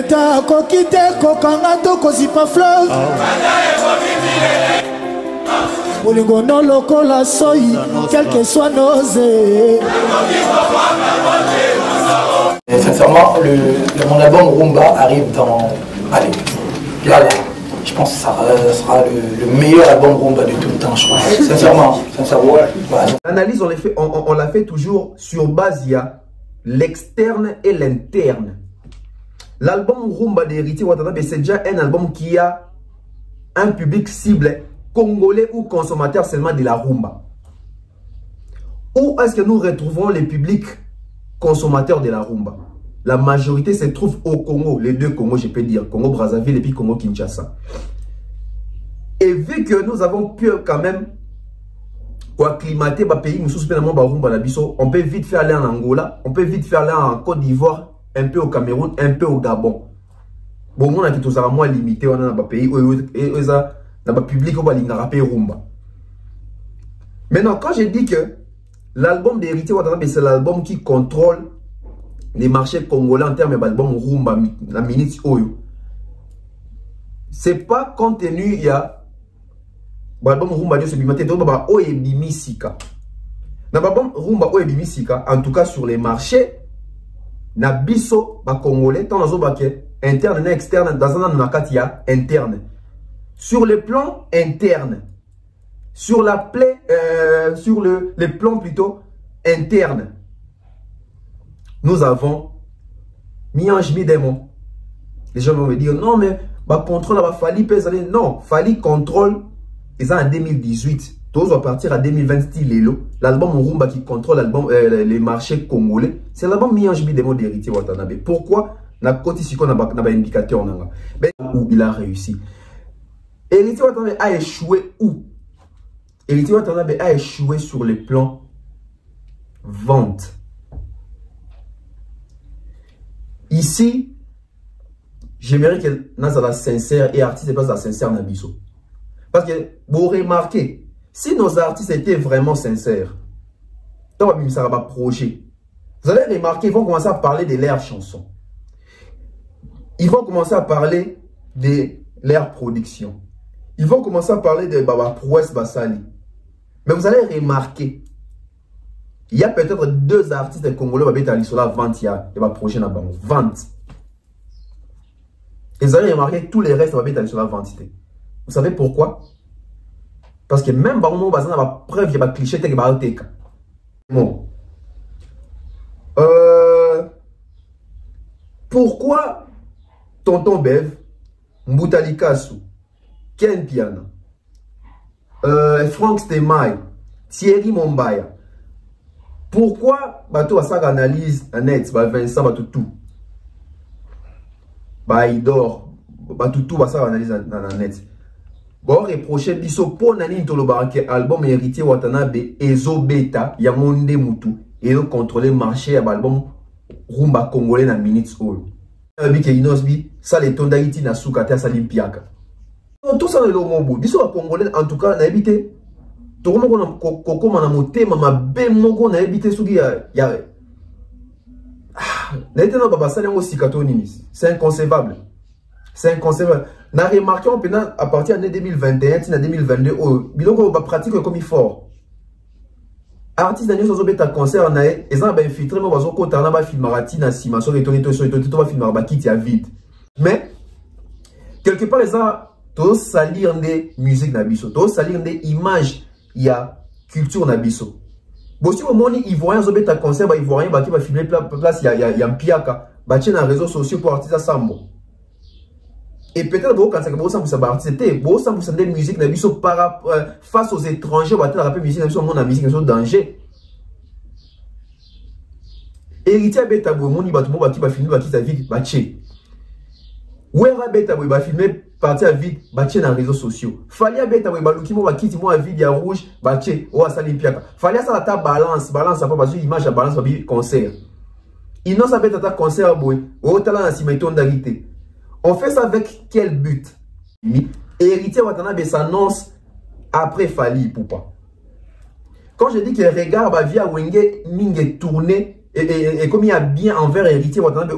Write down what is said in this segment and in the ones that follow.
leta kokite kokanga to kozipa fleuve Bolingo non lokola soyi quel que soit nos Sincèrement, mon album Rumba arrive dans... Allez, là, je pense que ça sera le meilleur album Rumba de tout le temps, je pense. Sincèrement, ouais. L'analyse, on l'a fait toujours sur base, il y a l'externe et l'interne. L'album Rumba d'Héritier Watanabe, c'est déjà un album qui a un public cible, congolais ou consommateur seulement de la rumba. Où est-ce que nous retrouvons les publics consommateurs de la rumba? La majorité se trouve au Congo, les deux Congos, je peux dire, Congo-Brazzaville et puis Congo-Kinshasa. Et vu que nous avons pu quand même acclimater le pays, on peut vite faire aller en Angola, on peut vite faire aller en Côte d'Ivoire, un peu au Cameroun, un peu au Gabon. Bon, on a tout ça moins limité, on a un pays où on a un public où on a rumba. Maintenant, quand je dis que l'album d'Héritier Watanabe, c'est l'album qui contrôle les marchés congolais en termes d'album rumba, la minute oyo. C'est pas compte tenu, il y a l'album rumba de ce bimaté, donc oyebimisika. Dans l'album rumba oyebimisika, en tout cas sur les marchés, na biso ba congolais, tant dans le interne et externe, dans un nakatia interne. Sur le plan interne, sur la plaie, sur les plans plutôt internes, nous avons mi-ange, mi-démon. Les gens vont me dire, non, mais bah, contrôle, bah, Fali pèse. Non, Fali contrôle, et ça en 2018. Tous vont partir à 2020, l'album Rumba qui contrôle les marchés congolais. C'est l'album mi-ange, mi-démon d'Héritier Watanabe. Pourquoi? Na côté si on a un indicateur, où il a réussi. Héritier Watanabe a échoué où? Héritier Watanabe a échoué sur le plan vente. Ici, j'aimerais que nous soyons sincères et artistes pas sincères dans biso. Parce que vous remarquez, si nos artistes étaient vraiment sincères, dans le projet, vous allez remarquer, ils vont commencer à parler de leurs chansons. Ils vont commencer à parler de leur production. Ils vont commencer à parler de Baba Prouesse Bassali. Mais vous allez remarquer, il y a peut-être deux artistes congolais qui sont là vente, il y a un projet dans le vente. Et vous allez remarquer tous les restes qui sont là vente. Vous savez pourquoi? Parce que même dans le bazar, il y a preuve, il y a cliché, il y a des bon. Pourquoi Tonton Bev, Mboutali Kassou, Ken Piana, Franck Stemay, Thierry Mombaya, pourquoi bateau à ça analyse net, Vincent Batoutou, Idor, Batoutou va ça analyse net. Bon reprocher biso pour nani toloba que album Héritier Watanabe ezo beta ya monde mutu et de contrôler marché à album rumba congolais na minutes all. Bi ke inosbi ça les tondaiti na sukata sa limpiaka. Tout ça le mobu biso congolais en tout cas na habité to ko na motema mabe moko na habité suki ya na été na baba ça ngo sikato nini. C'est inconcevable. C'est inconcevable. Nous avons remarqué à partir de 2021 à 2022, on va pratiquer comme il faut. Artistes qui ont été concert, ils ont infiltré, ils ont filmé na sima, ils ont filmé vide. Mais quelque part, ils ont tous salir des musiques nabiso, tous salir des images, il y a culture nabiso. Bon si au moment ils voient un été concert, ils voient un qui va filmer place, il y a un piaka, bâti dans les réseaux sociaux pour artistes sambo. Et peut-être quand ça commence à vous artiste, vous savez des musiques face aux étrangers, vous avez la musique dans musique dans danger. Héritier beta bo moni bato mo baki ba filmer baki sa vie bache. Wera beta bo ba filmer partie à vide bache dans les réseaux sociaux. Fallait beta bo ba luki mo baki ti mo vide ya rouge bache o asali piaka. Fallait ça ta balance pas parce que image à balance ba concert. Il n'ose pas ta concert boy o tala na simeton d'arité. On fait ça avec quel but? Héritier Watanabe s'annonce après Fali Poupa. Quand je dis que regarde bah, via Wenge Minge tourné et comme il y a bien envers Héritier Watanabe,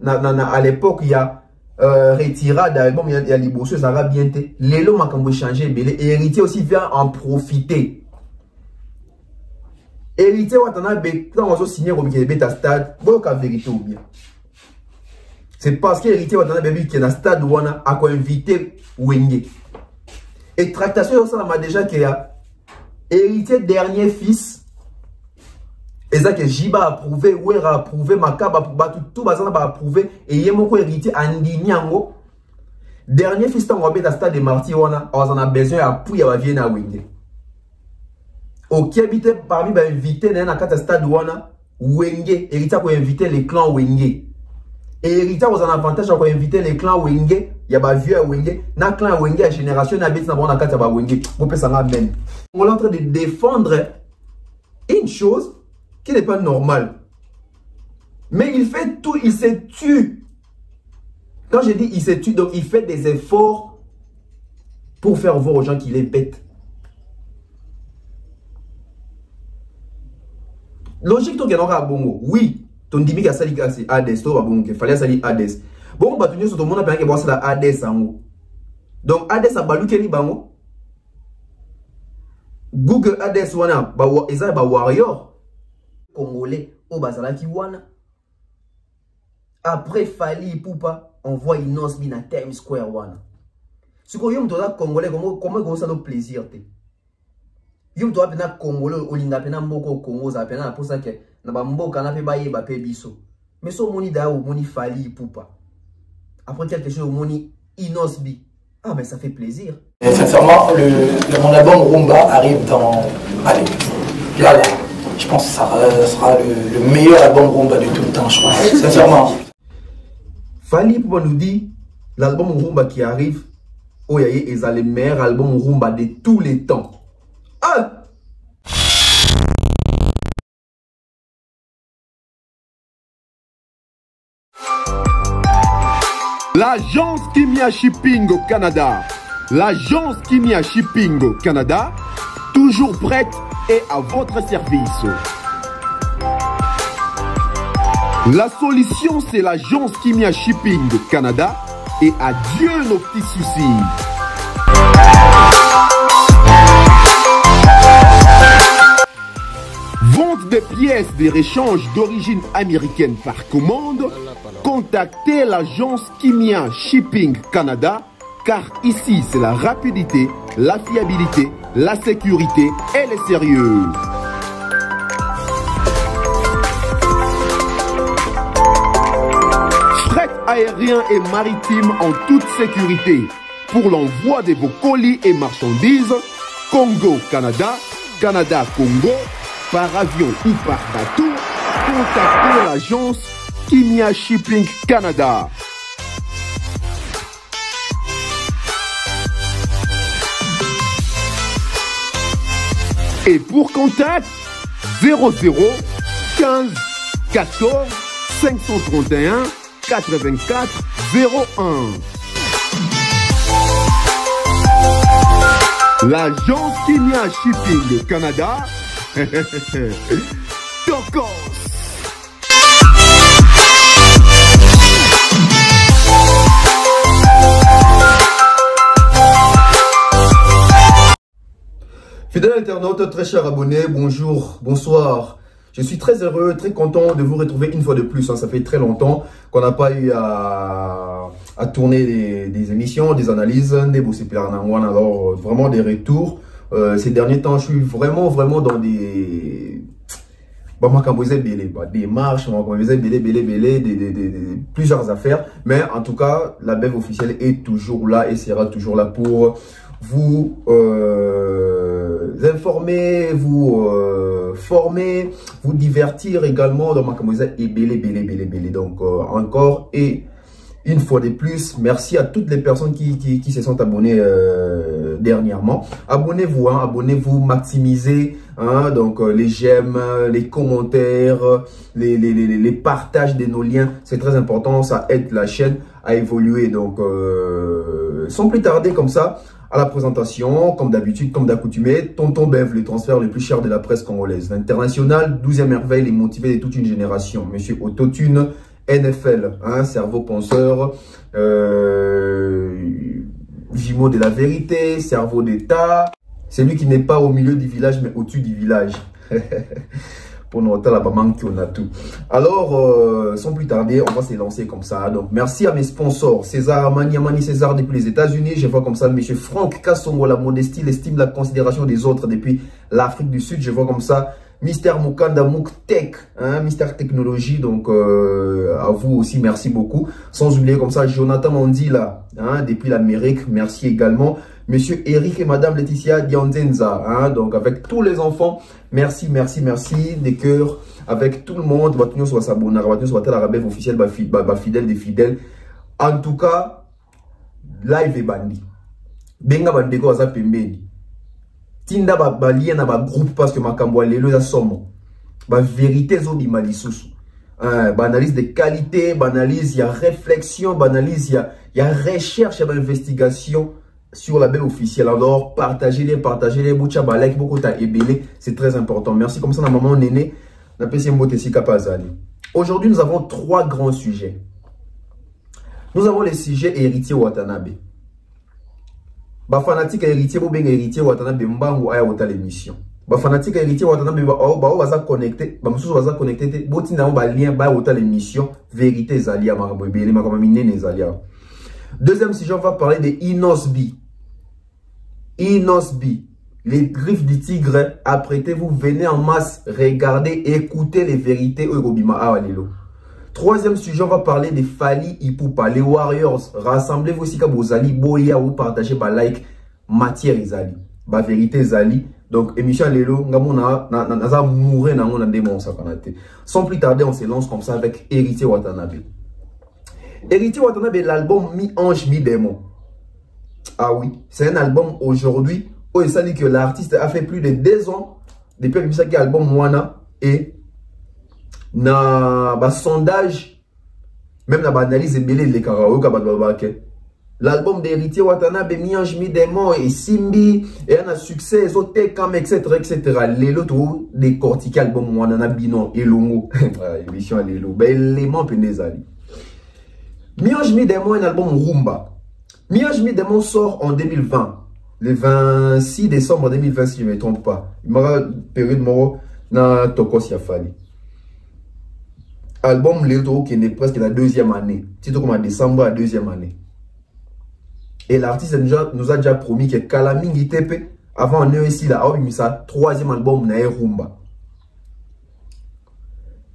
à l'époque il y a retirade album il y a liboso ça va bien te lelo makambo changer belé héritier aussi vient en profiter héritier watana be quand on signer comme qui est à stade boka vérité ou bien c'est parce que héritier watana be qui est dans stade wana a ko invité Wenge et tractation ça m'a déjà qu'il y a héritier dernier fils et ça que Jiba a approuvé, Ouera a approuvé, Makaba tout bazana a approuvé et Yemoko héritier Andinyango. Dernier fils on va dans stade de Marty on a besoin d'appui à vie na Wenge. Au qui habite parmi ba invité na kata stade wana Wenge, héritier ko inviter les clans Wenge. Et héritier on a un avantage à inviter les clans Wenge, ya ba vieux Wenge, na clan Wenge à génération na bête na bon kata ba Wenge. Vous pouvez ça même. On est en train de défendre une chose qui n'est pas normal. Mais il fait tout, il se tue. Quand je dis il se tue, donc il fait des efforts pour faire voir aux gens qu'il est bête. Logique, tu as bongo. Oui, ton dimi qui a sali Hades, tu as bongo, il fallait sali Hades. Bon, bah, tu as tout le monde a pensé que c'est Hades. Donc, Hades a balu keli bango. Google Hades wana, ils ont un warrior. Congolais au Bazalaki wana. Après Fali Poupa, on voit Inosbi na Times Square wana. Si vous avez un Congolais, comment ça nous plaisir? Vous avez un Congolais, ou l'ingapena mboko Congo, ça pena pour ça que na mboka na pe baye ba pe biso. Mais so moni da ou moni Fali Poupa. Après quelque chose moni Inosbi. Ah mais ça fait plaisir. Et sincèrement, mon album Rumba arrive dans... Allez, là. Je pense que ça sera le meilleur album Rumba de tout le temps, je pense. Sincèrement. Fali Poupa nous dit l'album Rumba qui arrive, Oyaye est le meilleur album Rumba de tous les temps. Ah! L'agence Kimia Shipping au Canada. L'agence Kimia Shipping au Canada, toujours prête et à votre service. La solution, c'est l'agence Kimia Shipping Canada et adieu nos petits soucis. Vente des pièces de réchange d'origine américaine par commande, contactez l'agence Kimia Shipping Canada car ici c'est la rapidité, la fiabilité, la sécurité et le sérieux. Fret aérien et maritime en toute sécurité. Pour l'envoi de vos colis et marchandises, Congo-Canada, Canada-Congo, par avion ou par bateau, contactez l'agence Kimia Shipping Canada. Et pour contact, 00 15 14 531 84 01. L'agence Kimia Shipping Canada, Tokos. Fidèle internaute, très cher abonné, bonjour, bonsoir. Je suis très heureux, très content de vous retrouver une fois de plus. Ça fait très longtemps qu'on n'a pas eu à tourner des émissions, des analyses, des alors vraiment des retours. Ces derniers temps, je suis vraiment dans des marches, plusieurs affaires. Mais en tout cas, la BEV officielle est toujours là et sera toujours là pour vous informer, vous former, vous divertir également dans ma camouflage et belé. Donc encore et une fois de plus, merci à toutes les personnes qui se sont abonnées dernièrement. Abonnez-vous, hein, abonnez-vous, maximisez hein, donc les j'aime, les commentaires, les partages de nos liens, c'est très important, ça aide la chaîne à évoluer. Donc sans plus tarder comme ça, à la présentation, comme d'habitude, comme d'accoutumé, Tonton Bev, le transfert le plus cher de la presse congolaise. L'international, 12e merveille, les motivés de toute une génération. Monsieur Autotune NFL, hein, cerveau penseur, jumeau de la vérité, cerveau d'État. C'est lui qui n'est pas au milieu du village, mais au-dessus du village. Pour noter la maman qui en a tout. Alors, sans plus tarder, on va se lancer comme ça. Donc, merci à mes sponsors. César Amani César depuis les États-Unis. Je vois comme ça M. Franck Kassongo, la modestie, l'estime, la considération des autres depuis l'Afrique du Sud. Je vois comme ça Mister Mukanda Muktech, hein, Mister Technologie. Donc, à vous aussi, merci beaucoup. Sans oublier comme ça Jonathan Mandila, hein, depuis l'Amérique. Merci également. Monsieur Eric et Madame Laetitia Dianzenza, hein, donc avec tous les enfants, merci, merci, merci, des cœurs, avec tout le monde, Batunyo soit s'abonner, Batunyo soit tel arabef officiel, fidèle des fidèles. En tout cas, live et bandi. Benga bandeko aza pembeni. Tinda ba lien na ba groupe parce que makambo lelo ya somo. Ba vérité zo bi malisusu. Ba analyse de qualité, ba analyse, il y a réflexion, ba analyse, il y a recherche, il y a investigation. Sur la belle officielle. Alors, partagez-les, boucha balek, beaucoup ta ébélé, c'est très important. Merci comme ça, la maman néné, la PC Mbotesi Kapazali. Aujourd'hui, nous avons 3 grands sujets. Nous avons les sujets héritiers Watanabe. Ba fanatique héritier, bo ben héritier Watanabe mbangu aya wota l'émission. Ba fanatique héritier Watanabe ba baza connecté, ba mususu baza connecté te, boti na ba lien ba wota l'émission vérité zalia makambo ébélé makambo minene zalia. Deuxième sujet, on va parler de Inosbi. Inosbi, les griffes du tigre, apprêtez-vous, venez en masse, regardez, écoutez les vérités Eurobima Awalelo. Troisième sujet, on va parler des Fali Ipupa, les Warriors. Rassemblez-vous aussi comme vous allez, boya ou partagez, ba like, matière Izali, ba vérité Izali. Donc, émission Lelo, naza mourir dans mon démon sakanate. Sans plus tarder, on se lance comme ça avec Héritier Watanabe. Héritier Watanabe, l'album Mi-Ange, Mi-Démon. Ah oui, c'est un album aujourd'hui où ça dit que l'artiste a fait plus de 2 ans depuis qu'il a fait l'album Moana et na ba sondage, même na ba analyse belé les karaoke. L'album d'Héritier Watanabe, Mi-Ange, Mi-Démon et Simbi, et un succès, Zotekam, etc. Les autres décortiqués l'album Moana, na Binon, Elongo, émission Lelo, ben élément penezali. Mi-Ange, Mi-Démon, un album Rumba. Mi-Ange, Mi-Démon sort en 2020, le 26 décembre 2020, si je ne me trompe pas. Il m'a période moro na Tokos Yafali. Album Léo qui est presque la 2e année. Titre comme en décembre, la 2e année. Et l'artiste nous a déjà promis que Kalamingi Tepe, avant un an ici, là, a mis sa 3e album na Rumba.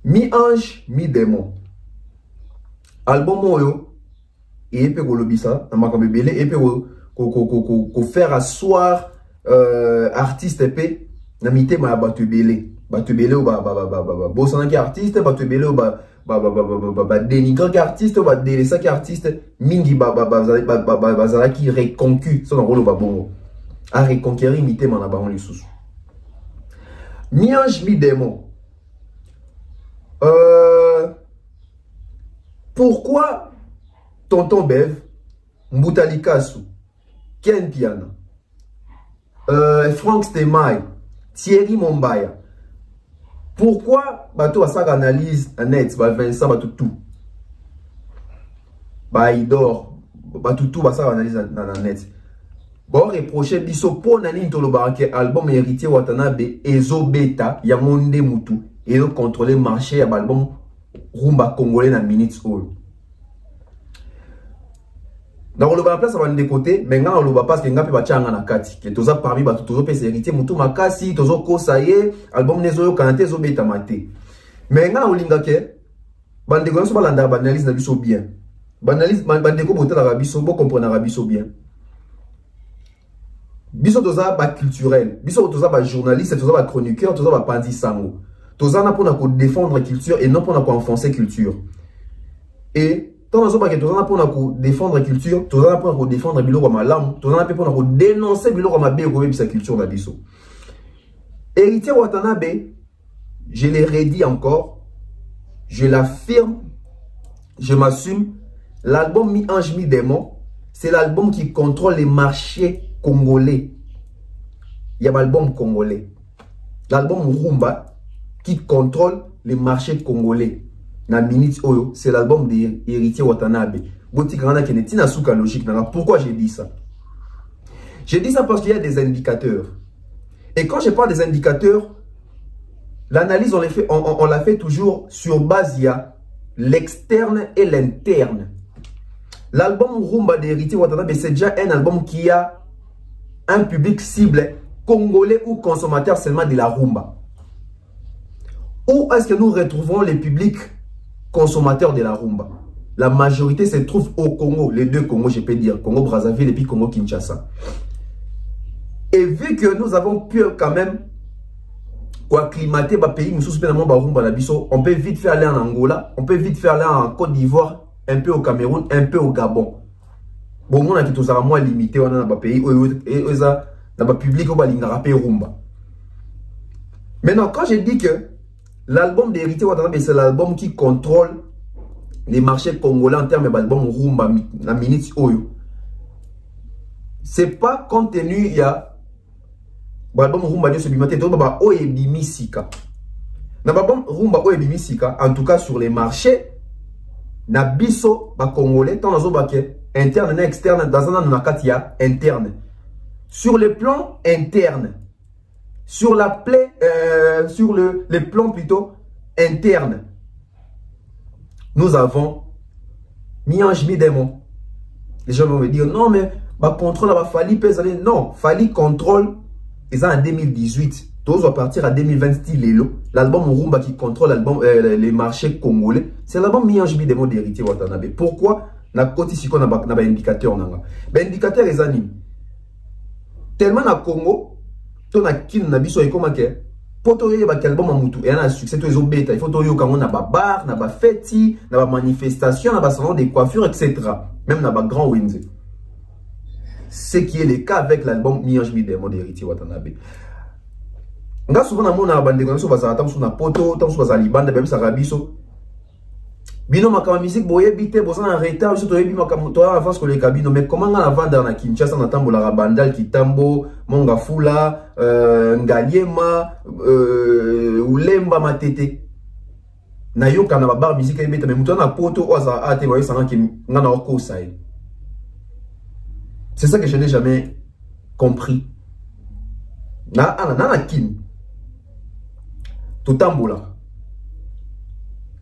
Mi-Ange, Mi-Démon. Album Moyo. Et puis, et puis, faire asseoir artiste épée, n'amité ma batubélé. Batubélé ou bosanaki artiste, batubélé ou dénigrant artiste, délaissant artiste, mingi bazalaki reconcu, son rôle au babongo. A reconquérir imité mon abaron les sous. Mi-Ange, Mi-Démon. Pourquoi Tonton Bev, Mboutali Kassou, Ken Piana, Franck Stemay, Thierry Mombaya. Pourquoi bateau à ça analyse net, Vincent bateau tout, Idor, bateau tout à ça analyse dans net. Bon reprocher biso pour nani ntolobarake album Héritier Watanabe ezo beta ya monde mutu et contrôler marché à album Rumba congolais na minutes all. Dans le place ça va de côté mais nga on le parce que nga pe bachanga na kati que toza parmi ba tozo pesa héritier mutu makasi tozo ko saye album nezo yo kanate zo beta maté mais nga olinga ke bande ko so balanda ba analyse na biso bien banalise bande ko botela ra biso bo comprendre ra biso bien biso toza ba culturel biso toza ba journaliste toza ba chroniqueur toza ba pandi sango toza na pona ko défendre culture et non pona ko enfoncer culture et tant que tu as pour défendre la culture, tu as pour défendre biloko malamu, tu as pour dénoncer biloko mabe ko sa culture na biso. Héritier Watanabe, je l'ai redit encore, je l'affirme, je m'assume, l'album Mi-Ange, Mi-Démon, c'est l'album qui contrôle les marchés congolais. Il y a l'album congolais. L'album Rumba qui contrôle les marchés congolais. na minute oyo, c'est l'album de Héritier Watanabe. Boti Kanada qui n'est pas logique. Pourquoi j'ai dit ça? J'ai dit ça parce qu'il y a des indicateurs. Et quand je parle des indicateurs, l'analyse, on l'a fait toujours sur base, il y a l'externe et l'interne. L'album Rumba d'Héritier Watanabe, c'est déjà un album qui a un public cible congolais ou consommateur seulement de la rumba. Où est-ce que nous retrouvons les publics consommateurs de la rumba? La majorité se trouve au Congo, les deux Congos, je peux dire, Congo-Brazzaville et puis Congo-Kinshasa. Et vu que nous avons pu quand même acclimater le pays, on peut vite faire aller en Angola, on peut vite faire aller en Côte d'Ivoire, un peu au Cameroun, un peu au Gabon. Bon, on a qui tous moins limité dans le pays, dans le public, on va rumba. Maintenant, quand je dis que l'album d'Héritier Watanabe, c'est l'album qui contrôle les marchés congolais en termes d'album rumba, la minute oyo, c'est pas compte tenu, il y a l'album rumba de ce bimate, donc oyebimisika. L'album rumba oyebimisika, en tout cas sur les marchés, na biso ba congolais, tant dans interne et externe, dans un nakatia interne. Sur le plan interne, sur la plaie, sur les plans plutôt internes, nous avons mi-ange, mi-démon. Les gens vont me dire, non, mais bah, contrôle, bah, Fali pèse. Non, Fali contrôle, et ça en 2018. Tous va partir à 2020, l'album Rumba qui contrôle les marchés congolais. C'est l'album mi-ange, mi-démon d'Héritier Watanabe. Pourquoi? Na côté si on a un indicateur. Ben indicateur les animes. Tellement na Congo, ton a kin na biso et comment que poto yeba album amutu et un succès tous les bêta. Il faut to yo quand on a ba bar, na ba fête, na ba manifestation, na ba salon de coiffure, etc. Même na ba grand Windsor. Ce qui est le cas avec l'album Mi-Ange Mi-Démon d'Héritier Watanabe. Nga souvent na mona bande ko so bazala tam so na poto, tam so bazala libanda bem sa rabiso. Bino makama musique boye bité bozana en retard so to yebi makama to avance ko le kabino mais comment nga na vendre na Kinshasa na tambola la bandal Kitambo, Monga Fula, Ngaliema, Ulemba Matete. Na yo kana ba bar musique bité mais muto na poto oza ate boye sanga ki nga na oko sai. C'est ça que je n'ai jamais compris. Na kin. Tout tambola.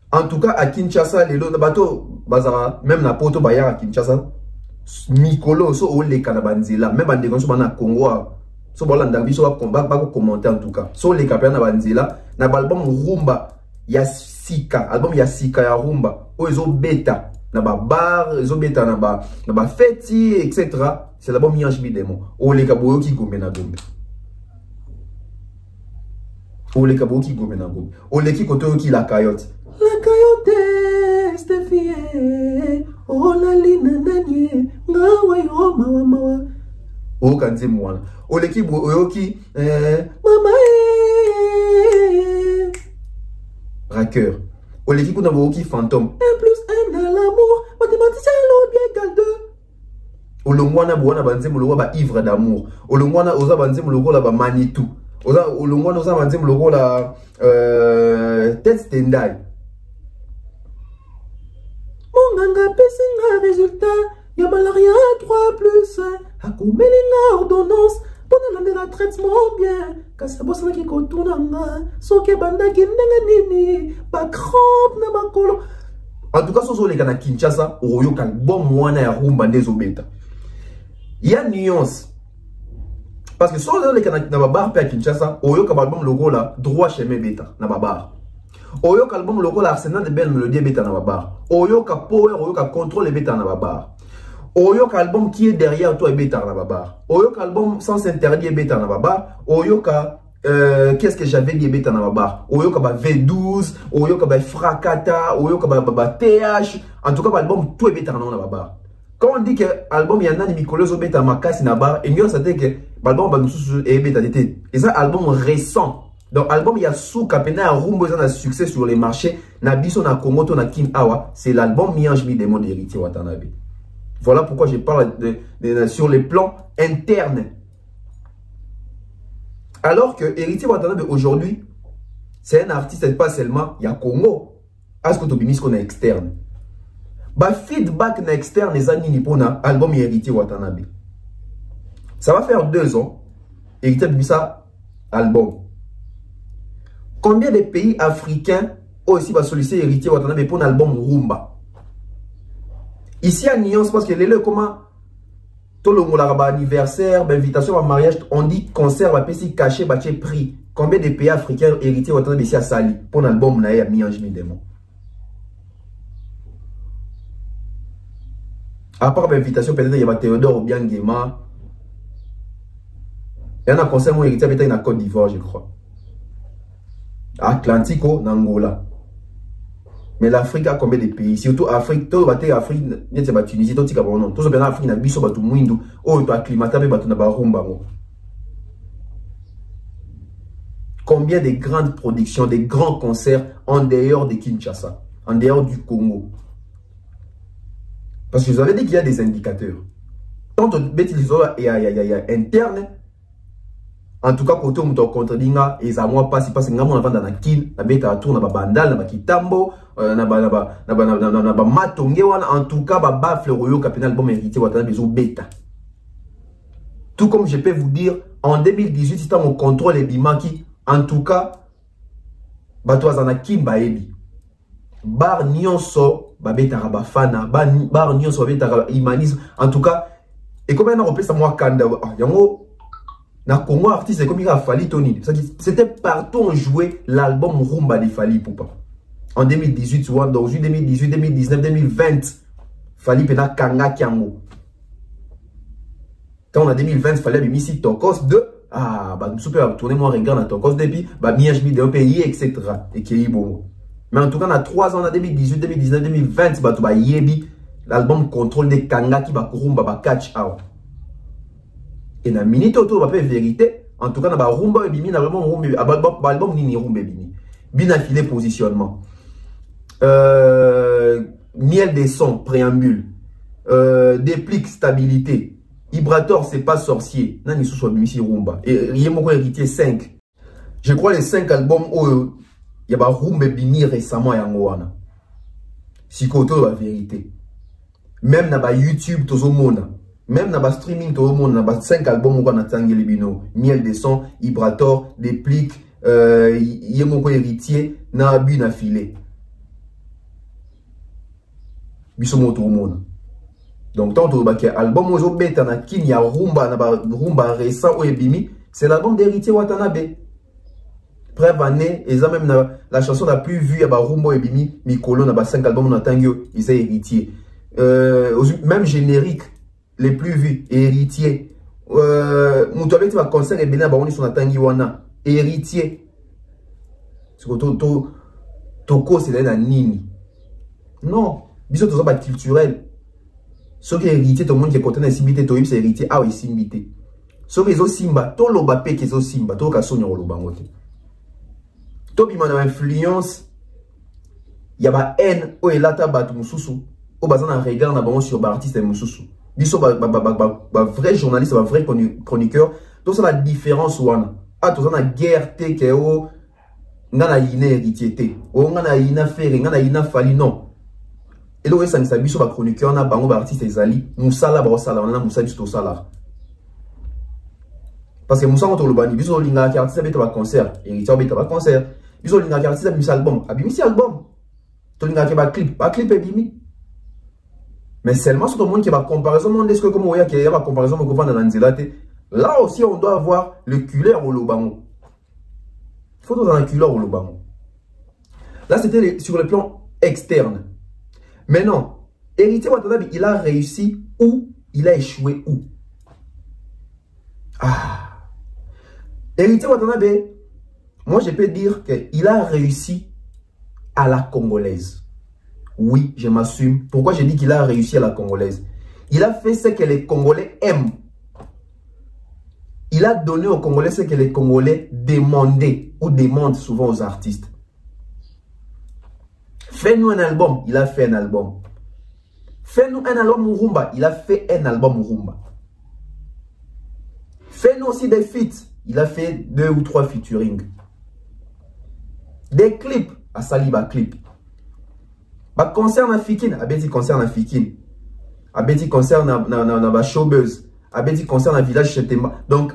En tout cas, à Kinshasa, les lots de bateau, même na poto bayar à Kinshasa, Mikolo, so ou les Kanabanzila, même en dégonce na Congo, so bolanda biso va commenter en tout cas. So les Kapana Banzila, na album Rumba, Yasika, album Yasika ya Rumba, o ezo beta, na ba bar, ezo beta na ba feti, etc. C'est l'album Mi-Ange Mi-Démon. O les Kaboyo qui gombe na gombe. O les Kaboyo qui gombe na gombe. O les qui koto qui la caillotte. La coyote, Stéphie, oh la lina nanye, ngawa yo mawa mawa. Oh kanze mwana. Oh l'équipe oyoki, mama raqueur. Oh l'équipe na oyoki fantôme. 1 plus 1 dans l'amour, mathématicien l'objet égale 2. Oh le mwana buana banze mologo ba ivre d'amour. Oh le mwana oza banze mologo la ba Manitou. Oza le mwana oza banze mologo la tête tendai. Monganga pesinga résultat, yabalaria 3 plus 1, akumelinga ordonnance, pona la traitement bien, kasabosana ki kotunanga, soke banda kinenga nini, ba crampe na bakolo. En tout cas, soso les gars na Kinshasa, oyoka bon mwana ya rumba ndezo beta. Il y a nuance. Parce que soso les gars na babar pe à Kinshasa, oyoka album logo là, droit chemin beta na babar. Oyoka album logo la Arsenal de belle mélodie beta na babar. Oyoka power, oyoka contrôle beta na babar. Oyoka album qui est derrière toi beta na babar. Oyoka album sans interdit beta na babar. Oyoka qu'est-ce que j'avais dit beta na babar. Oyoka ba V12, oyoka ba Fracata, oyoka ba TH. En tout cas ba album tout beta na babar. Quand on dit que album y en a ni Mikolozo beta makasi na bar, et mieux ça dit que album ba nous et beta d'été. Et ça album récent. Donc, l'album, il y a sous Kapena Rumbo, il y a un succès sur les marchés. Nabiso na Congo, na Kim Awa. C'est l'album Mi-Ange Mi-Démon d'Héritier Watanabe. Voilà pourquoi je parle sur les plans internes. Alors que Héritier Watanabe aujourd'hui, c'est un artiste, pas seulement, il y a Congo. Est-ce que tu as qu'on est externe? Bah, feedback na externe, les années pour l'album Héritier Watanabe. Ça va faire 2 ans. Héritier de ça, album. Combien de pays africains ont aussi sollicité Héritier Watanabe pour l'album Rumba? Ici à Nyon, c'est parce que les comment tout le monde a anniversaire, invitation à mariage, on dit concert, va payer caché, bâché prix. Combien de pays africains Héritier Watanabe ici à Sali pour l'album Naïa Miange Midemo? À part l'invitation, peut-être il y a Théodore ou bien Guéma. Il y a un concert où Héritier peut-être en Côte d'Ivoire, je crois. Atlantico, Angola. Mais l'Afrique a combien de pays? Surtout Afrique, tout le Afrique, il y a Tunisie, tout le Cameroun, tout le Afrique, il y a Bisso, Batou Mouindou, oh, tu as acclimaté, Batou Nabarumba. Combien de grandes productions, de grands concerts en dehors de Kinshasa, en dehors du Congo? Parce que je vous avais dit qu'il y a des indicateurs. Tant que il y a interne, en tout cas, quand on contredinga, et ça moi pas si parce que nous avons dans la kin, la bêta tour, na bandal, na kitambo, na matonge, en tout cas, bafle royo capinal bon héritier Watanabe besoin bêta. Tout comme je peux vous dire, en 2018, c'est mon contrôle et bimaki, en tout cas, batouazana kin baebi. Bar nyonso, babeta rabafana, bar nyonso babeta imanisme, en tout cas, et comme on a repris ça moi kanda, yango. Na Congo artiste comme il a fallu Tony. C'était partout on jouait l'album Rumba de Fally Ipupa. En 2018, tu vois, donc 2018, 2019, 2020, Fally Pena Kanga Kiango. Quand on a 2020, il fallait mis ici Tokos 2. Ah, bah, nous super tourner moi regarde à Tokos depuis, bah, miage mis d'un pays, etc. Et qui est bon. Mais en tout cas, on a 3 ans, on a 2018, 2019, 2020, bah, tu vas yebi, l'album Contrôle des Kanga qui va Rumba, bah, catch out. Et na minute auto va faire vérité. En tout cas, na rumba et bimi na vraiment rumba album ni rumba bimi. Bien affilé positionnement. Miel des sons, préambule. Déplique stabilité. Vibrator, c'est pas sorcier. Nani sous soit bimi si rumba. Et rien mon héritier 5. Je crois les 5 albums où il y a rumba bimi récemment à Angoana. Si koto la vérité. Même na YouTube tozo mona. Même dans le streaming, tout le monde, dans 5 albums, on a Tanguy Libino, Miel des sons, Vibrator, Déplique, Yemoko héritier, Nabu na filé. Bissomo tout le monde. Donc, tant que l'album, on a bêta, na kin, ya rumba récent, ou ebimi, c'est l'album d'héritier Watanabe. Preuve année, et ça même la chanson la plus vue, ya rumba ebimi, Mikolo, na 5 albums, on a Tanguy, il s'est héritier. Même générique. Les plus vus, héritier. Moutouabé, tu vas concert et bénin, on est sur la Tangiwana. Héritier. C'est que Toko, c'est la nini. Non. Bisous, tout ça, c'est culturel. Ce qui est héritier, tout le monde qui est content de Simbité, c'est héritier. Ah oui, Simbité. Ce qui est Simba, tout le bapé qui est Simba, tout le son le bangote. Tout le monde a influence. Il y a une haine, où est là, tabat, moussoussou. Au bazan, on regarde, sur l'artiste et moussoussou. Biso vrai journaliste, vrai chroniqueur. Tout ça la différence ouana. Ah tout ça na guerre te ke o ngana yine héritier te. O ngana yina faire ngana yina fali non. Et là ça nisa biso ba chroniqueur na bango ba artiste ezali musala ba osala na musala biso sala. Parce que musala to lobani biso linga ki artiste beta ba concert, héritier beta ba concert. Biso linga ki artiste bimisi album, abimisi album. To linga ki ba clip e bimi. Mais seulement sur le monde qui va comparaison, on est-ce que comme il y a la comparaison là aussi on doit avoir le culeur au lobango. Il faut dans un culeur au lobango. Là c'était sur le plan externe. Maintenant, Héritier Watanabe, il a réussi où? Il a échoué où? Ah. Héritier Watanabe, moi je peux dire qu'il a réussi à la congolaise. Oui, je m'assume. Pourquoi je dis qu'il a réussi à la congolaise? Il a fait ce que les Congolais aiment. Il a donné aux Congolais ce que les Congolais demandaient ou demandent souvent aux artistes. Fais-nous un album. Il a fait un album. Fais-nous un album Rumba. Il a fait un album Rumba. Fais-nous aussi des feats. Il a fait 2 ou 3 featuring. Des clips. À Saliba clip. Ba concert na fikin, abeti concert na fikin. Abeti concert na showbuzz. Abeti concert na village Chetemba. Donc,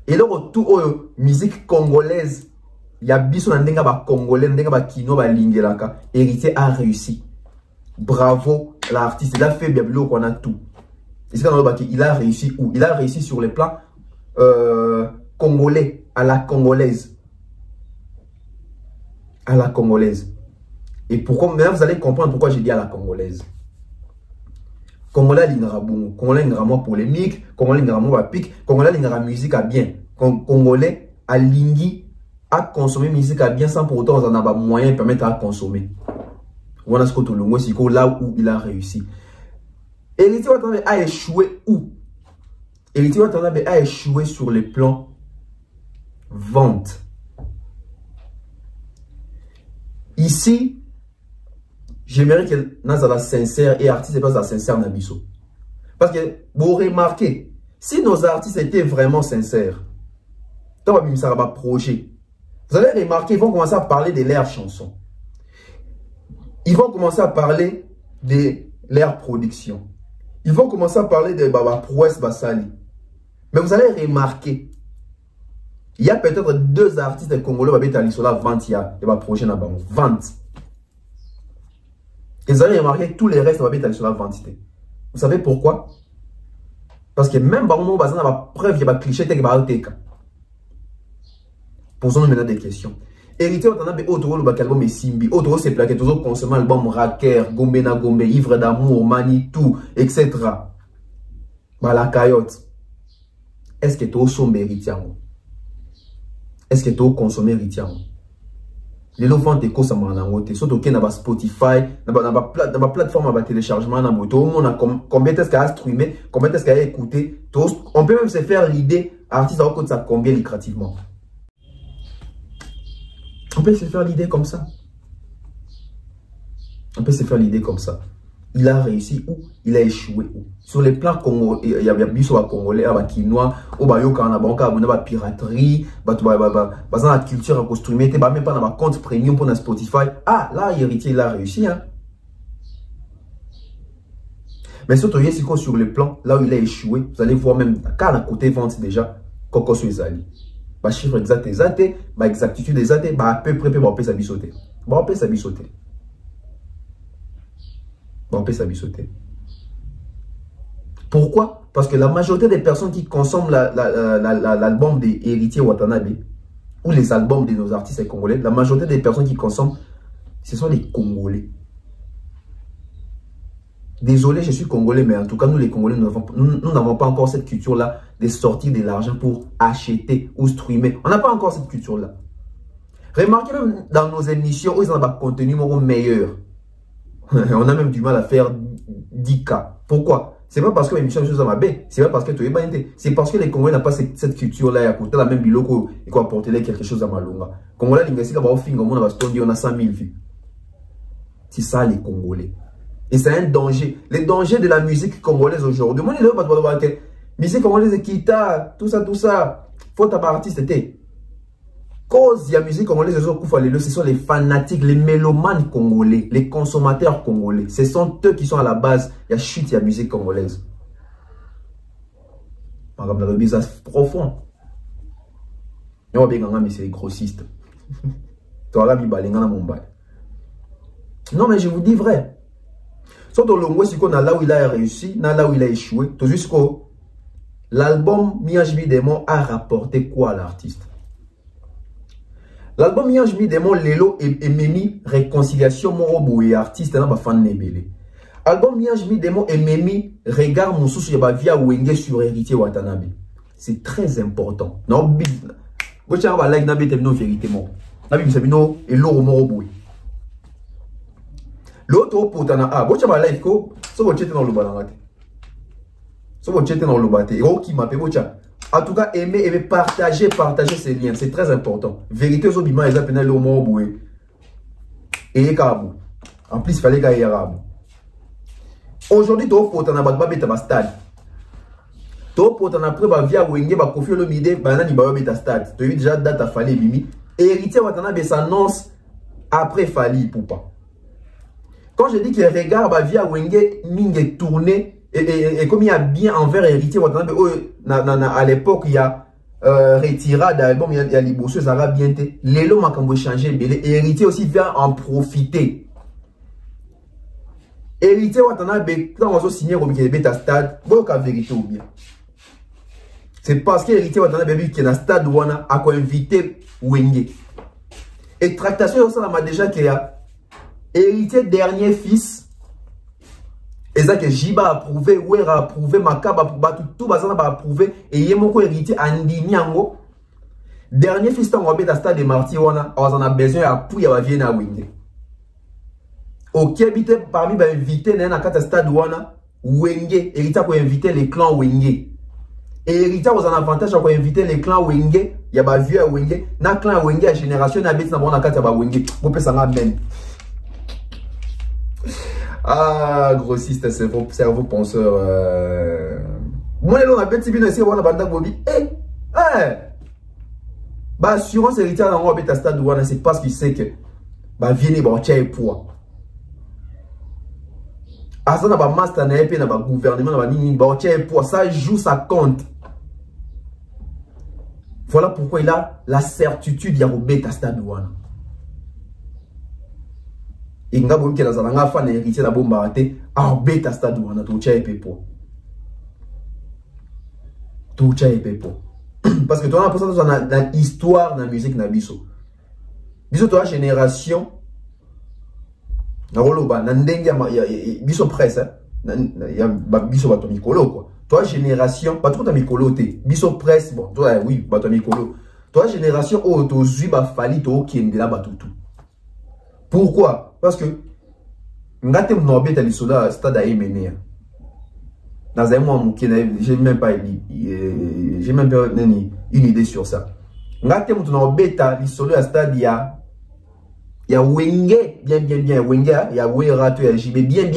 et là, tout musique congolaise, il y a biso na ndenga ba congolais, ndenga ba kino ba lingelaka. Héritier a réussi. Bravo l'artiste, il a fait bien qu'on a tout. Il a réussi où? Il a réussi sur les plans congolais, à la congolaise. À la congolaise. Et pourquoi, maintenant vous allez comprendre pourquoi j'ai dit à la congolaise. Congolais l'ingara bon, Congolais l'ingara moins polémique, Congolais l'ingara moins pique, Congolais l'ingara musique à bien. Congolais à lingui à consommer musique à bien sans pour autant on en a moyen de permettre à consommer. Voilà ce que tout le monde c'est là où il a réussi. Héritier Watanabe a échoué où? Héritier Watanabe a échoué sur le plan vente. Ici, j'aimerais que Nazala sincère et artiste n'est pas sincère Nabiso. Parce que vous remarquez, si nos artistes étaient vraiment sincères, dans le projet, vous allez remarquer, ils vont commencer à parler de leurs chansons. Ils vont commencer à parler de leur production. Ils vont commencer à parler de Baba Prouesse Bassali. Mais vous allez remarquer, il y a peut-être 2 artistes congolais qui ont sur la vente, il y a un projet dans le vente. Et vous allez remarquer tous les restes qui ont sur la vente. Vous savez pourquoi? Parce que même si vous avez une preuve, il y a un cliché qui est TK. Posons-nous maintenant des questions. Héritier Watanabe, autre album est Simbi, autre c'est plaqué, toujours consommer album Raker, Gombe na Gombe, Ivre d'amour, Manitou, etc. La caillotte. Est-ce que tu as sombre héritier? Est-ce que tu as consommé héritier? Les gens font des choses à mon surtout qu'il y a Spotify, dans la plateforme de téléchargement, combien est-ce qu'il y a streamé, combien est-ce qu'il y a écouté. On peut même se faire l'idée, artiste à côté ça combien lucrativement. On peut se faire l'idée comme ça. On peut se faire l'idée comme ça. Il a réussi où? Il a échoué où? Sur les plans congolais, il y a bien sûr congolais, à Kinois, au Bayoka, à Banca, à piraterie, à la culture à costumer, même pas dans ma compte premium pour Spotify. Ah, là, héritier, il a réussi. Hein? Mais surtout, sur le plan, là où il a échoué, vous allez voir même, quand à côté vente déjà, Coco Suezali. Chiffre exact, exactitude exacte, à peu près, on peut s'abissoter. On peut s'abissoter. On peut s'abissoter. Pourquoi? Parce que la majorité des personnes qui consomment l'album des Héritiers Watanabe ou les albums de nos artistes congolais, la majorité des personnes qui consomment, ce sont les Congolais. Désolé, je suis Congolais, mais en tout cas, nous les Congolais, nous n'avons pas encore cette culture-là de sortir de l'argent pour acheter ou streamer. On n'a pas encore cette culture-là. Remarquez même dans nos émissions où ils ont un contenu meilleur. On a même du mal à faire 10K. Pourquoi? C'est pas parce que l'émission est ma baie, c'est pas parce que tu es banité. C'est parce que les Congolais n'ont pas cette culture-là. À côté la même biloko, et quoi apporter quelque chose à Malunga. Congolais, on a 100 000 vues. C'est ça les Congolais. Et c'est un danger. Les dangers de la musique congolaise aujourd'hui. Moi, je ne sais pas musique congolaise, Kita, tout ça. Faut avoir artiste. Cause il y a musique congolaise, ce sont les fanatiques, les mélomanes congolais, les consommateurs congolais. Ce sont eux qui sont à la base. Il y a chute, il y a musique congolaise. Par exemple, le business profond. On va bien mais c'est grossiste. Non, mais je vous dis vrai. Surtout le moins, c'est qu'on a là où il a réussi, là où il a échoué. Tout juste que l'album Mianjmi Démon a rapporté quoi à l'artiste? L'album Mianjmi Démon, Lelo et Memi, réconciliation, Morobo et artiste, n'a pas fan nebele. Album Mianjmi Démon et Memi, regard mon sous via Wenge sur Héritier Watanabe. C'est très important. Non, business. Vous savez, on like n'abite non vérité mon. Nabi Misabino et l'eau Morobo. L'autre pour t'en a vous avez live ko so vous dans le balangate so vous dans le baté oh qui m'appelle en tout cas aimer partager ces liens, c'est très important. Vérité aux bima ils appellent le mot boué et kabou en plus il fallait qu'il y ait arabe. Aujourd'hui to pour t'en a ba stade to pour t'en a pré ba via wenge ba confie le midi banani ba beta stade to déjà date à fallait bimi Héritier Watanabe s'annonce après Fali Poupa. Quand je dis que regard bah via Wenge minge tourné et comme il y a bien envers héritier Watanabe à l'époque il y a retirade d'album il y a liboso ça va bien té lelo makambo changer belé héritier aussi vient en profiter. Héritier Watanabe quand on va signer au Beta Stade bon la vérité ou bien. C'est parce que héritier Watanabe qui est dans stade wana a invité Wenge. Et tractation ça m'a déjà qu'il y a héritier dernier fils et ça que Jiba a approuvé Wera a approuvé Makaba tout bazana a approuvé et yemoko héritier Andinyango dernier fils tant on à stade de Marty wana on a besoin à pouya va vienne à Wenge OK habité parmi ba invité na kata stade wana Wenge héritier pour inviter les clans Wenge et héritier aux un avantage pour inviter les clans Wenge ya ba vieux à Wenge na clan Wenge à génération na bête na bona kata ba Wenge bo pesa même. Ah, grossiste, cerveau penseur. Moi, on a petit bien ici, on a banda bobi. Bah, assurance héritière dans le bêta stade douane, c'est parce qu'il sait que, bah, viens, bah, tiens, et poids. Ah, ça n'a pas master, n'a pas, n'a pas gouvernement, n'a pas ni, bah, tiens, et poids. Ça joue, ça compte. Voilà pourquoi il a la certitude, il y a au bêta stade douane. Et nga bomi ke nazala nga fan héritier na bomba raté a beta stade wana to cha epepo parce que toi on a pensé dans l'histoire de la musique na biso toi génération na roloba na ndenge ya biso presse ya biso bato mikolo quoi toi génération pas trop ta mikolo te biso presse bon toi oui bato mikolo toi génération o to zui ba fali to kende la batutu. Pourquoi? Parce que ngate mnobeta lisola stade a émené. Dans un mois j'ai même pas une idée sur ça. Ngate mnobeta lisola stade ya Wenge bien Wenge ya Wera to ya JB bien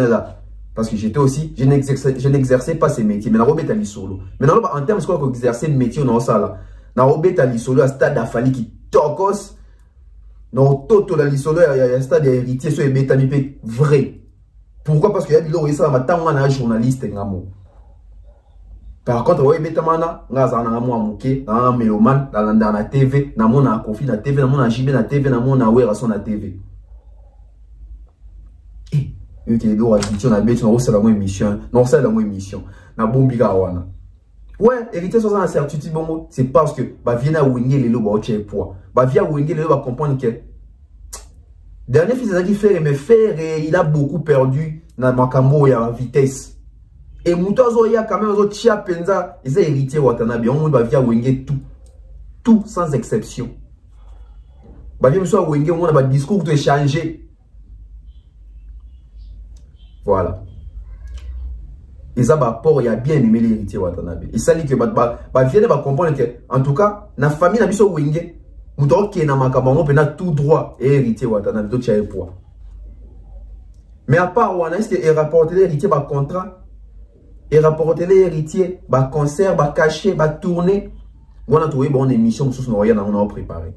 là parce que j'étais aussi je n'exerçais pas ces métiers mais na robeta lisolo. Mais en termes quoi que exercer le métier on ça là. Na robeta lisolo stade a fallu qui tokos. Non, tout la lisolo il y a un stade héritier sur les bêta vrai. Pourquoi? Parce qu'il y a des gens qui sont un journaliste. Par contre, oui, bêta mana, on a un mouké, un mélomane, dans la TV, on a un conflit na TV, on a un JB na TV, on a un Wera na TV. Et il y a des gens qui ont dit on a la même émission, non, c'est la même émission. Na bombiga wana. Ouais, héritier sans incertitude, bon, c'est parce que bah vient à Wenge les lots bah au poids. Bah vient à Wenge les lots va comprendre que dernier fils qui fait mais faire il a beaucoup perdu dans Makambo et à vitesse. Et Moutazo il y a quand même autres chia penza et c'est héritier Watanabe on va via Wenge tout sans exception. Bah vient soit Wenge on a pas discours de changer. Voilà. Et ça, il y a bien aimé l'héritier Watanabe. Et ça, il vient de comprendre que, en tout cas, la famille n'a pas de Wenge. Nous qui est dans ma camarade, on a tout droit et héritier Watanabe, d'autres chers poids. Mais à part, on a dit qu'il rapporte l'héritier par contrat, il rapporte l'héritier par concert, par cachet, par tournée. On a trouvé une émission, on a préparé.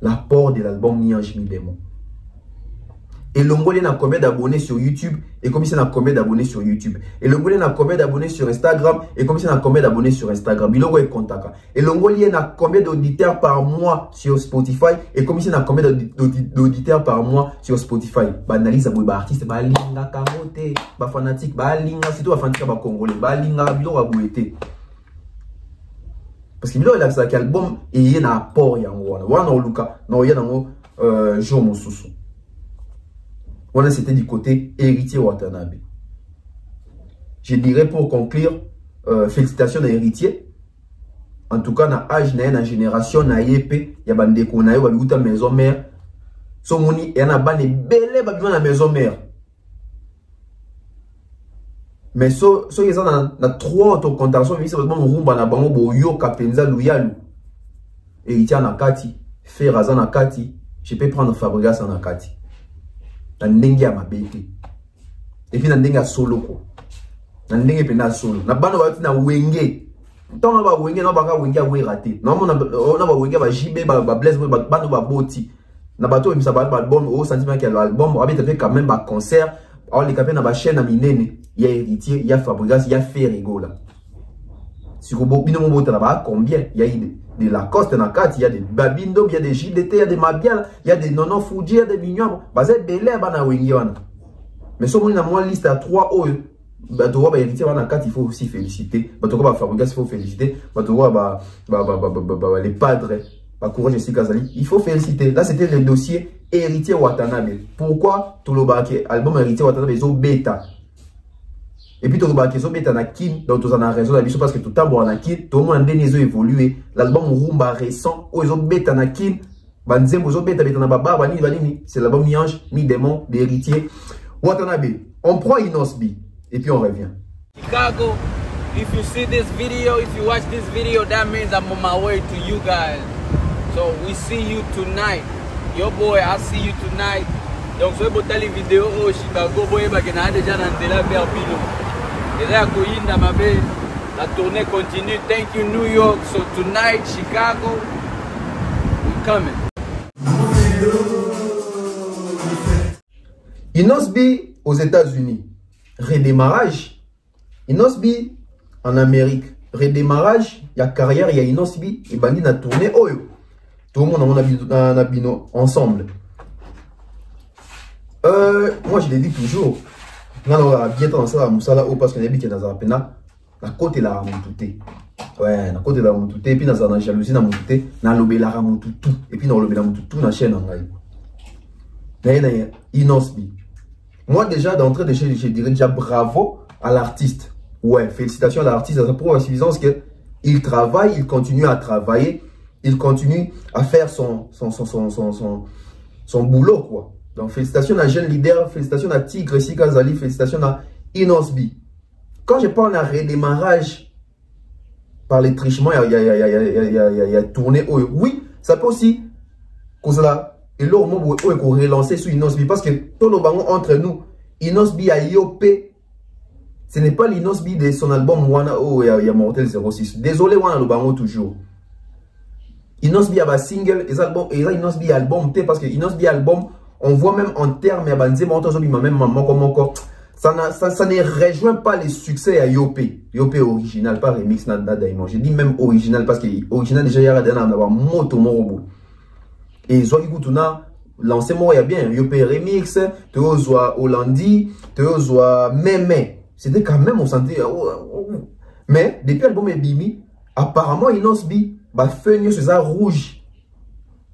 L'apport de l'album Niange Milemo. Et le Mongolien a combien d'abonnés sur YouTube et comme il a combien d'abonnés sur YouTube. Et le Mongolien a combien d'abonnés sur Instagram et comme il a combien d'abonnés sur Instagram. Il est contact. Et le Mongolien a combien d'auditeurs par mois sur Spotify et comme il a combien d'auditeurs par mois sur Spotify. Analyse à artiste, linga kamote, fanatique, linga c'est tout fanatique congolais, linga bilo abouete. Parce que bilo il a ça album et il y a un apport yango wana no luka no ya nango jour mosusu. Voilà, c'était du côté héritier Watanabe. Je dirais pour conclure, félicitations à l'héritier. En tout cas, dans l'âge, dans la génération, dans l'IEP, il y a des gens qui ont la maison mère. Il y a des belles dans la maison mère. Mais si ils sont dans trois autres contractions, ils sont dans le héritier en Akati, Ferrazan en Akati, je peux prendre Fabregas en Akati. Ndenge ma bete et puis ndenge solo ko ndenge pena solo na bano ba na Wenge tant ba Wenge na ba ka Wenge a raté na ba Wenge ba JB ba Blaise ba bano ba boti na bato ça ba album au sentiment que l'album a fait quand même ba concert alors les capés na ba chaîne à minene il y a héritier il y a Fabregas il y a Ferrego là si vous bino mo bota là combien il y a de Lacoste na 4 il y a des Babindo il y a des JDT il y a des Mabia il y a des Nono Fuji il y a des Mignon ba c'est belé ba na wengi wana mais si on a moins liste à 3 o bato ba héritier wana 4 il faut aussi féliciter bato ba Fabregas il faut féliciter bato ba les padres courage ici Kazali, il faut féliciter. Là, c'était le dossier Héritier Watanabe. Pourquoi Tolobake, album Héritier Watanabe, ils ont bêta. Et puis Tolobake, ils ont bêta na Kin, donc ils en ont raison parce que tout le temps, on a Kin, tout le monde a évolué. L'album Rumba récent, où ils ont bêta na Kin, Banzem, ils ont bêta na Baba, Banini, c'est l'album Mi-Ange, Mi-Démon, d'Héritier Watanabe. On prend Inosbi, et puis on revient. Chicago, if you see this video, if you watch this video, that means I'm on my way to you guys. So we see you tonight. Yo boy, I see you tonight. Donc so botal les vidéos au Chicago boy ba kena déjà dans de la vers Pino. Et là koyinda mabe, la tournée continue. Thank you New York. So tonight Chicago, we coming. Inosbi aux États-Unis. Redémarrage. Inosbi en Amérique. Redémarrage, il y a carrière, il y a Inosbi et Bandi na tournée Oyo. Tout le monde a bino ensemble. Moi, je l'ai dit toujours. On a bien tendance à Moussala parce qu'on a dit qu'il y a dans la côte est la ramouté. Ouais, la côte est la ramouté. Et puis, dans la jalousie, dans la ramouté, dans l'obé la ramouté tout. Et puis, dans l'obé la ramouté tout, dans la chaîne en rail. Inosbi. Moi, déjà, d'entrée, je dirais déjà bravo à l'artiste. Ouais, félicitations à l'artiste. Ça prouve à suffisance qu'il travaille, il continue à travailler. Il continue à faire son boulot, quoi. Donc, félicitations à Jeune Leader, félicitations à Tigre, Sikazali, félicitations à Inosbi. Quand je parle d'un redémarrage par les trichements, il y a tourné. Oui, ça peut aussi cause là. Et là, au moment où on relancer sur Inosbi, parce que tout le monde entre nous, Inosbi a IOP. Ce n'est pas l'Inosbi de son album Wana, il y a Mortel 06. Désolé, Wana le bango toujours. Inosbi a un single, et Inosbi album, parce que Inosbi album, on voit même en termes, même ça ne rejoint pas les succès à Yop. Yop original, pas remix, j'ai dit même original, parce que original déjà, il y a un moto morobo. Et Zoa Kikoutuna, lancé moi, il y a bien, Yop remix, Teo Zoa Hollandi, Teo Zoa Mémé. C'était quand même, on sentait, mais depuis l'album est bimi, apparemment Inosbi, bah fait sur ça rouge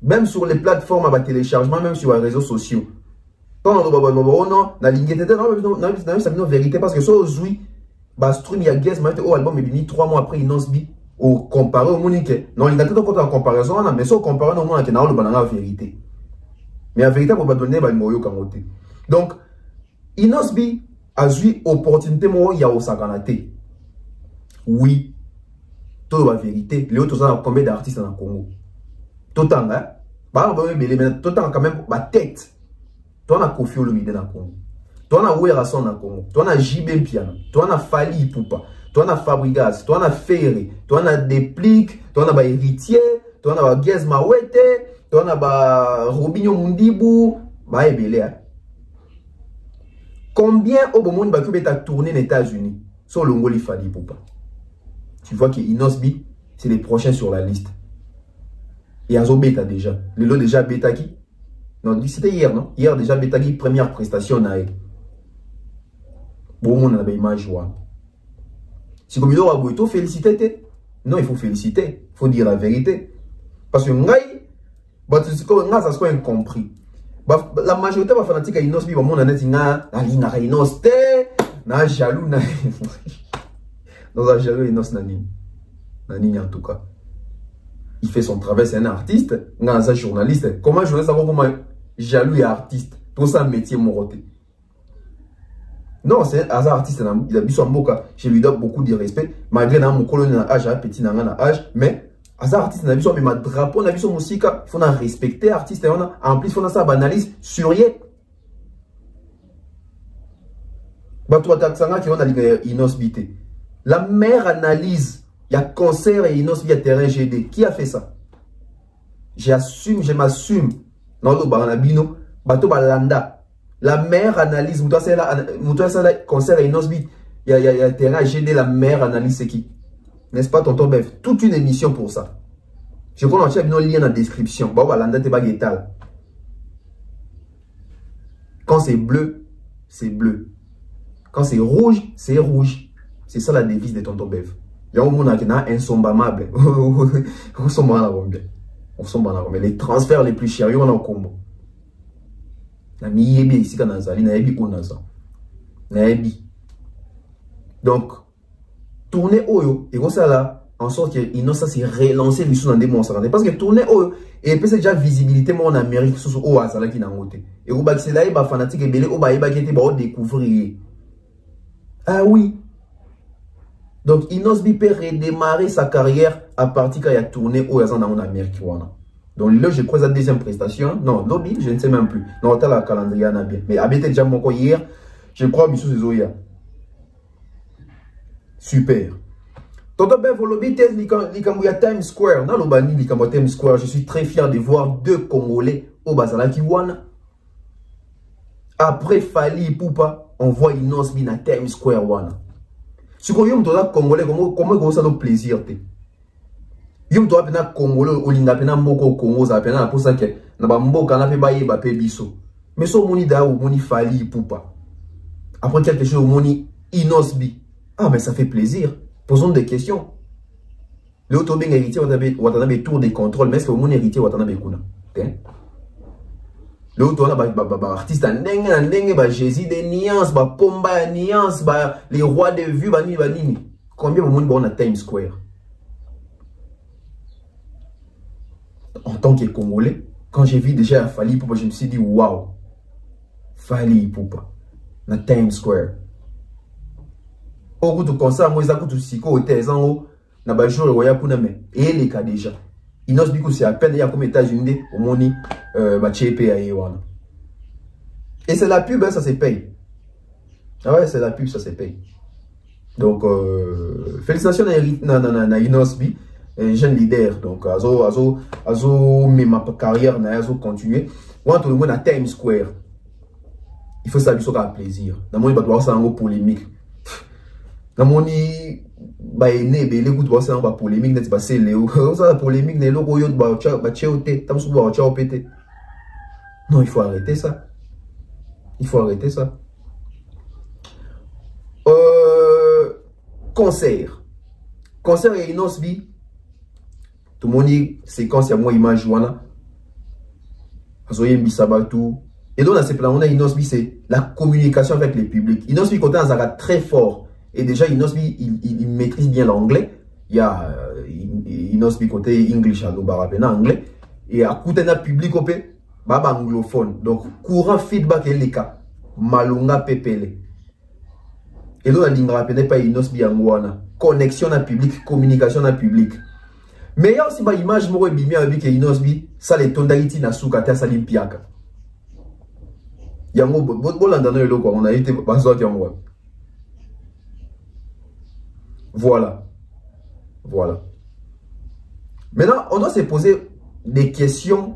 même sur les plateformes à téléchargement même sur les réseaux sociaux quand on a ligne non vérité parce que ça aujourd'hui bah stream il y a guess mais au album est mis 3 mois après Inosbi au comparé au Monique non il a tout en comparaison mais ça comparé au monde qui n'a pas la vérité mais la vérité pour pas donner bah moyo kamoté donc Inosbi a eu opportunité moi il y a au sakanaté oui. Tout la vérité, les autres ont combien d'artistes dans le Congo? Tout le temps, hein? Tout le temps, quand même, ma tête. Toi, on a Kofi Olomide dans le Congo. Toi, on a Ouerason dans le Congo. Toi, on a JB Piano. Toi, on a Fali Poupa. Toi, on a Fabregas. Toi, on a Ferré. Toi, on a Déplique. Toi, on a Héritier. Toi, on a Gez Mawete. Toi, on a Robinho Mundibou. Bah, ebele, hein? Combien au monde a tourné aux États-Unis? Sur le Ngoli Fali Poupa. Tu vois que Inosbi, c'est les prochains sur la liste. Et Azo Beta déjà. Le lot déjà Beta qui? Non, c'était hier, non? Hier déjà Beta qui, première prestation. Bon, on a une image. Si comme il aura beau féliciter, non, il faut féliciter. Il faut dire la vérité. Parce que ça soit incompris. La majorité des fanatiques à Inosbi, on a dit na Inosbi, na jaloux, na. Dans un jaloux, Inos Nani en tout cas. Il fait son travail, c'est un artiste, un journaliste. Comment je veux savoir comment jaloux et artiste? Tout ça, métier moroté. Non, c'est un artiste, il a mis son boca. Je lui donne beaucoup de respect. Malgré mon colonel âge, petit âge, mais un artiste, il a mis son drapeau, il a mis son musique. Il faut respecter l'artiste. En plus, il faut ça banalise sur rien. Inosbité. La meilleure analyse, il y a concert et Inosbi à terrain GD. Qui a fait ça? J'assume, je m'assume. Non, le Baranabino, bateau balanda. La meilleure analyse, moi, c'est la concert et Inosbi. Il y a terrain GD, la meilleure analyse, c'est qui? N'est-ce pas, tonton Bev? Toute une émission pour ça. Je crois que tu as un lien dans la description. Bah, balanda, t'es pas guétal. Quand c'est bleu, c'est bleu. Quand c'est rouge, c'est rouge. C'est ça la devise de tonton Bev. Il y a un monde qui a un sombamable. On sombre à la rombie. On sombre à la rombie. Les transferts les plus chers, il y en a au combo. Na miyebi ici quand nazali na yebi onaza. Na yebi. Donc tourner oyo et comme ça là en sorte que Innocent s'est relancé lui dans des monstres parce que tourner oyo et puis c'est déjà visibilité moi en Amérique sur o azala qui na ngote. Et au bak c'est là il ba fanatique belé o ba yeba qui était ba découvrir. Ah oui. Donc Innocent peut redémarrer sa carrière à partir quand il a tourné oyo azana en Amérique wana. Donc là, je crois la deuxième prestation. Non, lobby, je ne sais même plus. Non, on a la calendrier bien. Mais habité déjà mon hier, je crois que c'est Zoya. Super. Tonton Ben, vous lobby, l'Ikamouya Times Square. Non, l'Obani, l'Ikamouya Times Square. Je suis très fier de voir deux Congolais au Bazalaki Wana. Après Fali Poupa, on voit Innocent à Times Square Wana. Si vous voyez, Congolais, comment ça nous plaisir? Yum to apena Congolais olinga pena mboko Congo za pena pour ça que na ba mboka na pe baye ba pe biso. Mais so moni da ou moni Fali Poupa. Après quelque chose moni Inosbi. Ah mais ça fait plaisir. Posons des questions. Le auto ben héritier Watanabe tour des contrôles mais est-ce que moni héritier Watanabe kuna? Le auto na ba artiste ndenge ba Jésus des nuances ba Pomba nuances ba les rois de vue ba nini. Combien moni ba on a Times Square? En tant que Congolais, quand j'ai vu déjà Fali Poupa, je me suis dit waouh, Fali Poupa, na Times Square. Au bout du concert, moi, j'ai tout siko au Tézango, na ba jour roya pour mais et les cas déjà. Innocent biku c'est à peine il y a comme États-Unis au moni ba chepe à Ewana. Et c'est la pub, hein, ça se paye. Ah ouais, c'est la pub, ça se paye. Donc félicitations à Innocent bi. Jeune leader, donc mais ma carrière n'a pas continué. Moi tout le monde à Times Square. Il faut s'habiller sur plaisir. Dans mon doit ça en polémique. Dans mon bah né belé goût doit ça en polémique n'est pas c'est Léo. Ça la polémique n'est logo yo ba tchéoté, tam sou ba tchéo pété. Non, il faut arrêter ça. Il faut arrêter ça. Concert et Innocent bi. Tout le monde dit séquence, il y a moi image wana. Et donc dans ce plan, on a Innocent, c'est la communication avec le public. Innocent côté un zara très fort. Et déjà Innocent il maîtrise bien l'anglais. Il y a Innocent côté English à l'obarapena anglais. Et à côté d'un public opé, baba anglophone. Donc courant feedback et les cas. Malunga pepele. Et donc la ligne rapide pas Innocent wana. Connexion à public, communication à public. Mais il y a aussi une image qui est avec Innocent, ça les tondaïti na soukata salim piaka. Il y a un mot, on a été voilà. Voilà. Maintenant, on doit se poser des questions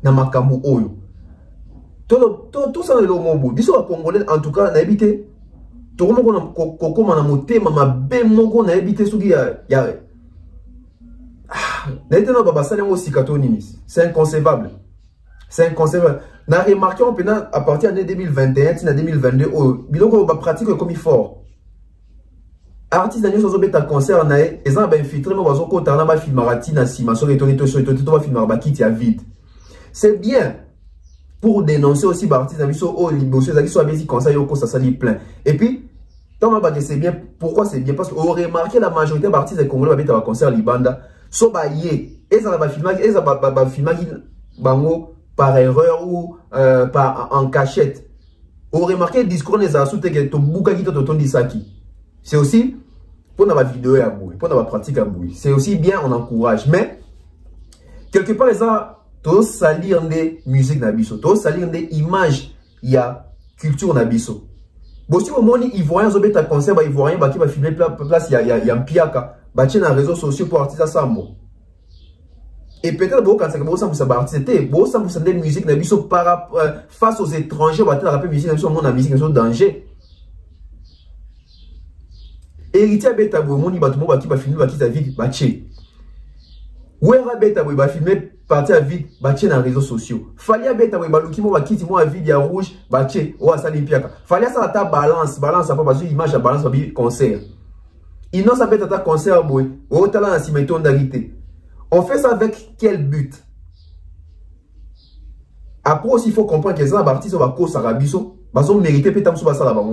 dans Makambu Oyo. Tout ça, c'est le mot. Biso à Congolais, en tout cas, on a habité. Tout le monde a monté, on a habité sous il y a. C'est inconcevable. C'est inconcevable. Nous avons remarqué à partir de l'année 2021, à 2022, on va pratiquer comme il faut. Artistes d'ailleurs sont au concert, ils ont infiltré, mais ils ont filmé c'est bien pour dénoncer aussi les artistes d'ailleurs qui sont à conseil au ça s'allie plein. Et puis, c'est bien. Pourquoi c'est bien? Parce qu'on remarqué la majorité des artistes congolais qui ont concert Libanda. So ba yé, et ça va filmer, et ça va filmer par erreur ou en cachette. On remarque le discours des assoutes que ton bouka qui te dit ça qui. C'est aussi pour la vidéo à bouille, pour la pratique à bouille. C'est aussi bien, on encourage. Mais quelque part, ça, tout salir des musiques nabiso, tout salir des images, il y a culture nabiso. Bon, si au moment où Ivoirien ont un concert, Ivoirien qui va filmer place, il y a un piaka. Bah, tiens, les réseaux sociaux pour artisan Sambo. Et peut-être quand ça commence à vous artiste, bon ça vous sentez musique na biso face aux étrangers, va te rappeler musique na biso mon musique na danger. Héritier beta bo moni ba tout monde qui va filmer ba qui ta vie ba tché. Wera beta bo ba filmer partie à vide ba tché dans réseaux sociaux. Fallait beta bo ba luki mo ba kiti mo à vide ya rouge ba tché o ça limpiaka. Fallait ça ta balance ça pas parce que image à balance ba concert. Ils ça beta ta concert boy o talent na simeton d'arité. On fait ça avec quel but? Après aussi, il faut comprendre que les artistes sont à cause de Rabiso, ils ont mérité peut-être ça là-bas.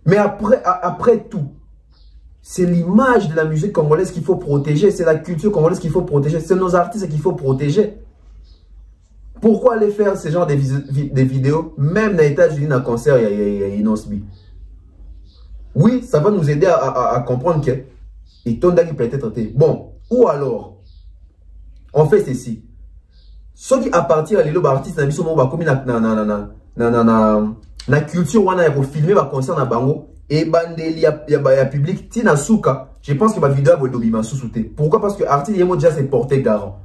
Mais après tout, c'est l'image de la musique congolaise qu'il faut protéger, c'est la culture congolaise qu'il faut protéger, c'est nos artistes qu'il faut protéger. Pourquoi aller faire ce genre de vidéos, même dans les États-Unis, dans le concert, il y a Inosbi? Oui, ça va nous aider à comprendre que il tombe qui peut être traité. Bon, ou alors, on fait ceci. Ceux qui à partir de l'artiste, na culture, on a filmé va concert na bango et bandeli ya public tina souka. Je pense que ma vidéo va dobima sous-souté. Pourquoi? Parce que l'artiste est déjà s'est porté garant.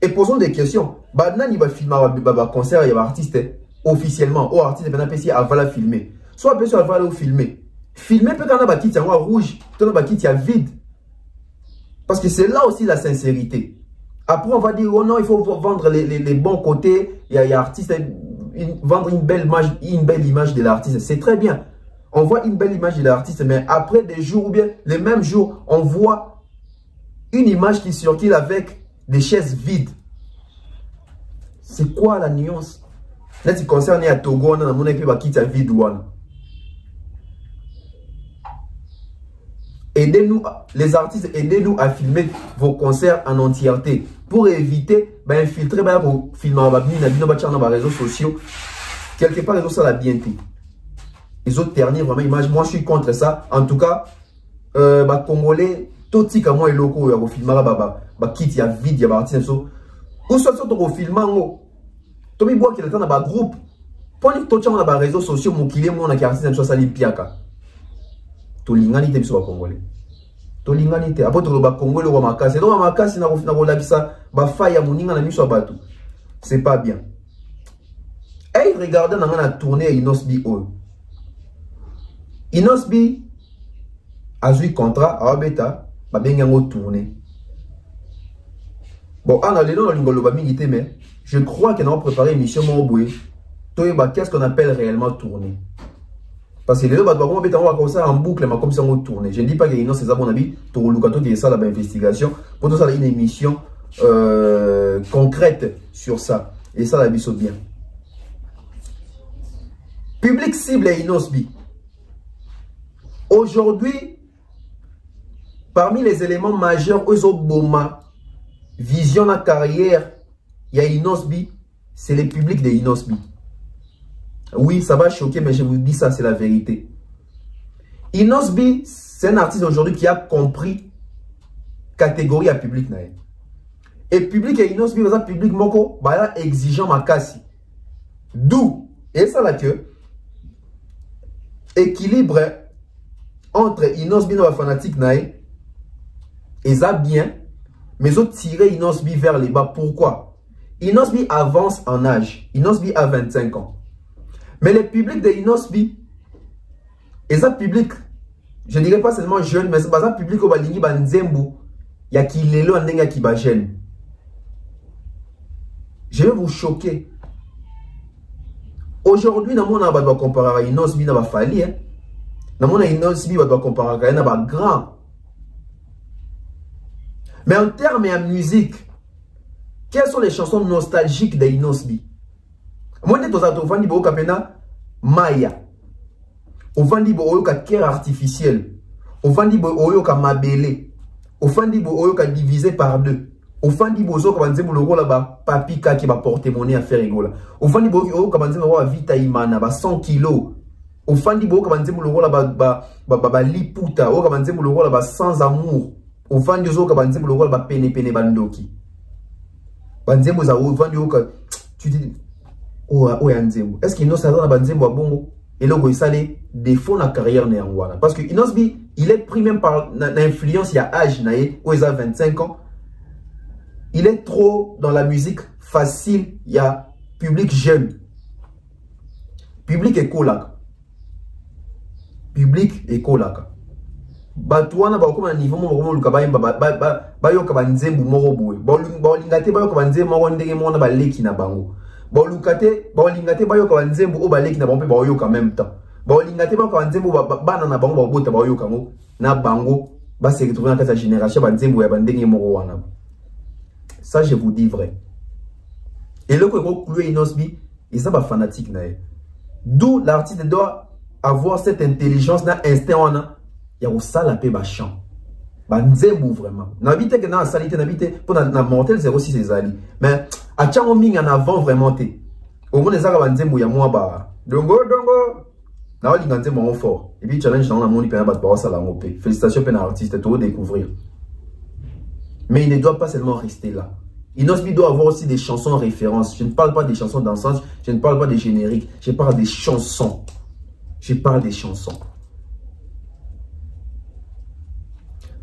Et posons des questions. Nani va filmer va concert et artiste officiellement ou artiste ben apprécié avant la filmer. Soit apprécié avant la filmer. Filmer peut qu'on a bâti tiens rouge, on a bâti tiens vide. Parce que c'est là aussi la sincérité. Après, on va dire, oh non, il faut vendre les bons côtés. Il y a artiste, vendre une belle image de l'artiste. C'est très bien. On voit une belle image de l'artiste, mais après des jours ou bien les mêmes jours, on voit une image qui circule avec des chaises vides. C'est quoi la nuance? Là, tu concernes à Togo, on a mon équipe qui est vide. Aidez-nous, les artistes, aidez-nous à filmer vos concerts en entièreté pour éviter d'infiltrer vos films dans les réseaux sociaux. Quelque part, ils ont ça la bienté. Ils ont terni vraiment l'image. Moi, je suis contre ça. En tout cas, Congolais, tout ce qui est locaux, il y a filmé il y a vide, il y a artistes. Ou soit tu filmes, tu bois qui est dans le groupe. Pendant que tu as les réseaux sociaux, tu as des artistes qui sont piaka. Tolinganité biso ba Congolais. Tolinganité. Après to ba Congolais wa makasi. Donc makasi na kolakisa ba faya muninga na miso bato. C'est pas bien. Et regardez na tournée Inosbi o. Inosbi a eu contrat à beta ba benga ngo tourner. Bon, on a les noms lingolo ba mingité mais je crois qu'on a préparé une mission Moboué. Qu'est-ce qu'on appelle réellement tourner? Parce que les deux va comme ça en boucle, mais comme ça on tourne. Je ne dis pas qu'il y a c'est ça mon avis. Pour le qui est ça la investigation. Pour tout ça une émission concrète sur ça. Et ça la biso bien. Public cible et Inosbi. Aujourd'hui, parmi les éléments majeurs aux Obama, vision la carrière, il y a Inosbi, c'est le public de Inosbi. Oui, ça va choquer, mais je vous dis ça, c'est la vérité. Inosbi, c'est un artiste aujourd'hui qui a compris catégorie à public. Et public et Inosbi, c'est un public moko, exigeant ma casse. D'où, et ça là que, équilibre entre Inosbi et la fanatique, et ça bien, mais autres tirer Inosbi vers les bas. Pourquoi? Inosbi avance en âge. Inosbi a 25 ans. Mais le public de Inosbi, et ça public, je ne dirais pas seulement jeune, mais c'est pas ça public au Balingi Banzembu, il y a qui l'élo en denga qui va jeune. Je vais vous choquer. Aujourd'hui, dans mon abat doit comparer à Inosbi n'a pas fallu. Dans mon Inosbi doit comparer à un abat grand. Mais en termes de musique, quelles sont les chansons nostalgiques de Inosbi? Moi, je suis au Kapena Maya. Au Vandi Boyoka Kère artificiel. Au Vandi Boyoka Mabele. Au Vandi Boyoka divisé par deux. Au Vandi Boyoka Banzemo le rôle là-bas, Papika qui va porter monnaie à faire rigola. Au Vandi Boyoka Banzemo le Vita Imana, 100 kilos. Au Vandi Boyoka Banzemo le rôle là-bas, Liputa. Au Banzemo le rôle là-bas, sans amour. Au Vandi Boyoka Banzemo le rôle là-bas, Pene Pene Bandoki. Banzemo za au Vandi Boyoka, tu dis. Est-ce qu'il a un Banzembo à Bongo? Et là, il a des défauts dans la carrière. Parce que Inosbi, il est pris même par l'influence, il y a âge, où il a 25 ans. il est trop dans la musique facile. Il y a public jeune. Public écolaka. Public écolaka. Batouana ba comme un niveau mo luka ba yo ka banzembu moko boye. Ba lingate ba yo ka banzembu moko ndenge mona ba leki na bango. Ba lukate ba lingate ba yo ka banzembu o ba leki na bango pe ba yo ka même temps. Ba lingate ba ka banzembu ba na bango ba bota ba yo ka ngo na bango ba se retrouver dans cette génération ba nzembu ya bandenge moko wana. Ça je vous dis vrai. Et le ko clouer Inosbi, et ça ba fanatique na. D'où l'artiste doit avoir cette intelligence na instinct wana. Il y a aussi la paix bachant. Banzembu vraiment. N'habite que dans la salité, n'habite pour la mortelle, c'est aussi ses alliés. Mais à Tchamoming en avant vraiment. Au moins les arabes banzembu ya moi ba. Dongo. Na wali nganzembu en fort. Et puis challenge dans la monde pena bat ba sala ngopé. Félicitations pena artiste tout découvrir. Mais il ne doit pas seulement rester là. Inosbi doit avoir aussi des chansons en référence. Je ne parle pas des chansons danseuses, je ne parle pas des génériques, je parle des chansons. Je parle des chansons.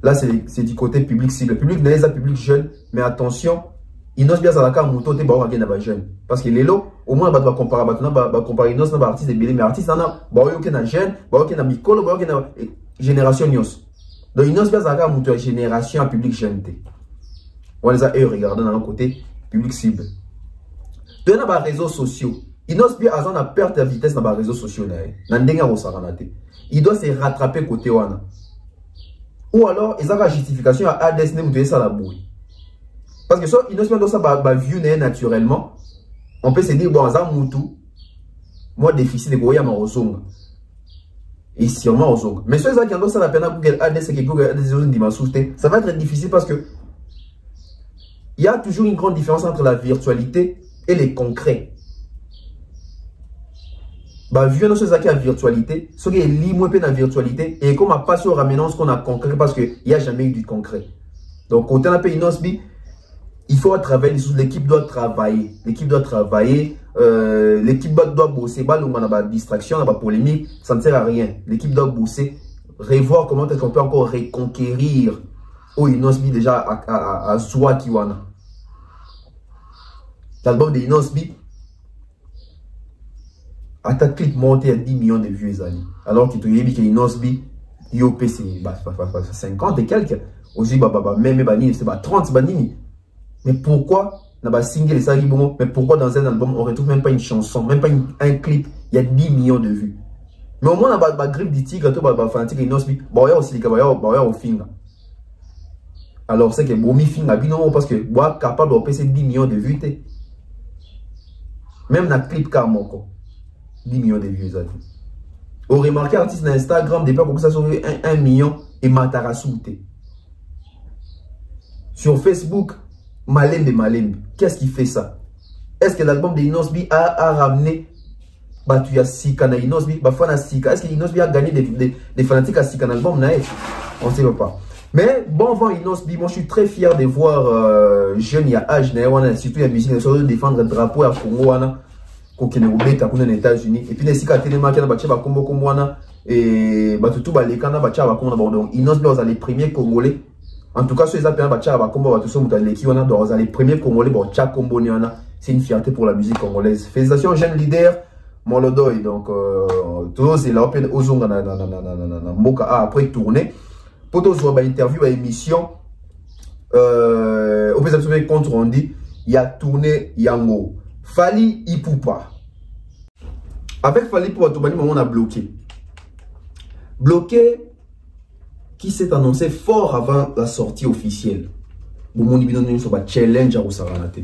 Là, c'est du côté public cible. Public n'est pas public jeune, mais attention, Inos bien à la carte, mouton, t'es pas jeune. Parce que les lots, au moins, on va comparer, comparer Inos, artiste et Bélé, mais artiste, on a, bah, jeune, bah, Mikolo, bah, génération Nios. Donc, Inos bien à la carte, mouton, génération public jeune. On les a, regardant dans le côté public cible. Donc, on a des réseaux sociaux. Inos bien à la perte de vitesse dans les réseaux sociaux. Il doit se rattraper côté Wana. Ou alors, ils ont la justification à ADS ne ça la bouille. Parce que ça, ils ne sont pas vieux naturellement. On peut se dire, bon, ça moutou. Moi, déficit de Goya, ma rozonga. Et sûrement rozonga. Mais ceux qui ont ça la peine pour que ADS et que ADS ça va être difficile parce que il y a toujours une grande différence entre la virtualité et les concrets. Bah, vu nos choses qui la virtualité, ce qui est libre dans la virtualité, et comme on pas sur ramenant ce qu'on a concret parce qu'il n'y a jamais eu du concret. Donc, quand on a payé Inosbi, il faut travailler, l'équipe doit travailler. L'équipe doit travailler, l'équipe doit bosser. Bah, on a pas de distraction, on a pas de polémique, ça ne sert à rien. L'équipe doit bosser, revoir comment est-ce qu'on peut encore reconquérir au Inosbi déjà à Zoua Kiwana. L'album de Inosbi, à ta clip monté à 10 millions de vues, alors qu'il te dit que Inosbi, IOP, c'est 50 et quelques. Aussi, même banini, c'est 30 banini. Mais pourquoi, dans un single, mais pourquoi dans un album, on ne retrouve même pas une chanson, même pas un clip, il y a 10 millions de vues. Mais au moins, on a grip du tigre, fanatique Inosbi, il y a aussi au finger. Alors, c'est que Bomi finger, parce que moi, capable de passer 10 millions de vues, même dans le clip Carmoko. 10 millions de vues. Vous remarquez, artiste d'Instagram, depuis que ça soit 1 million et Matarasouté. Sur Facebook, Malembe. Qu'est-ce qui fait ça? Est-ce que l'album de Inosbi a ramené Batuya Sika na Inosbi, Bafana Sika? Est-ce que Inosbi a gagné des fanatiques à Sika dans l'album? On ne sait pas. Mais bon vent Inosbi, moi je suis très fier de voir jeune, il y a âge, surtout il y a musique, de défendre le drapeau à Congo. Aux États-Unis et puis les sika télémarqués na batia ba kombo komwana et batutu ba lekana batia ba kombo donc Inosbi ont les premiers congolais en tout cas ceux qui appellent batia ba kombo batuso mutaleki wana donc les premiers congolais bon tia kombo niana c'est une fierté pour la musique congolaise. Félicitations jeune leader Molodoy donc tous c'est là open ozonga na mboka après tourner pour tous ba interview à émission au peut compte rendu il y a tourné Yango Fally Ipupa. Avec Fally Ipupa, on a bloqué. Bloqué qui s'est annoncé fort avant la sortie officielle. Bon, mon ibino nous sur un challenge à Rosaranate.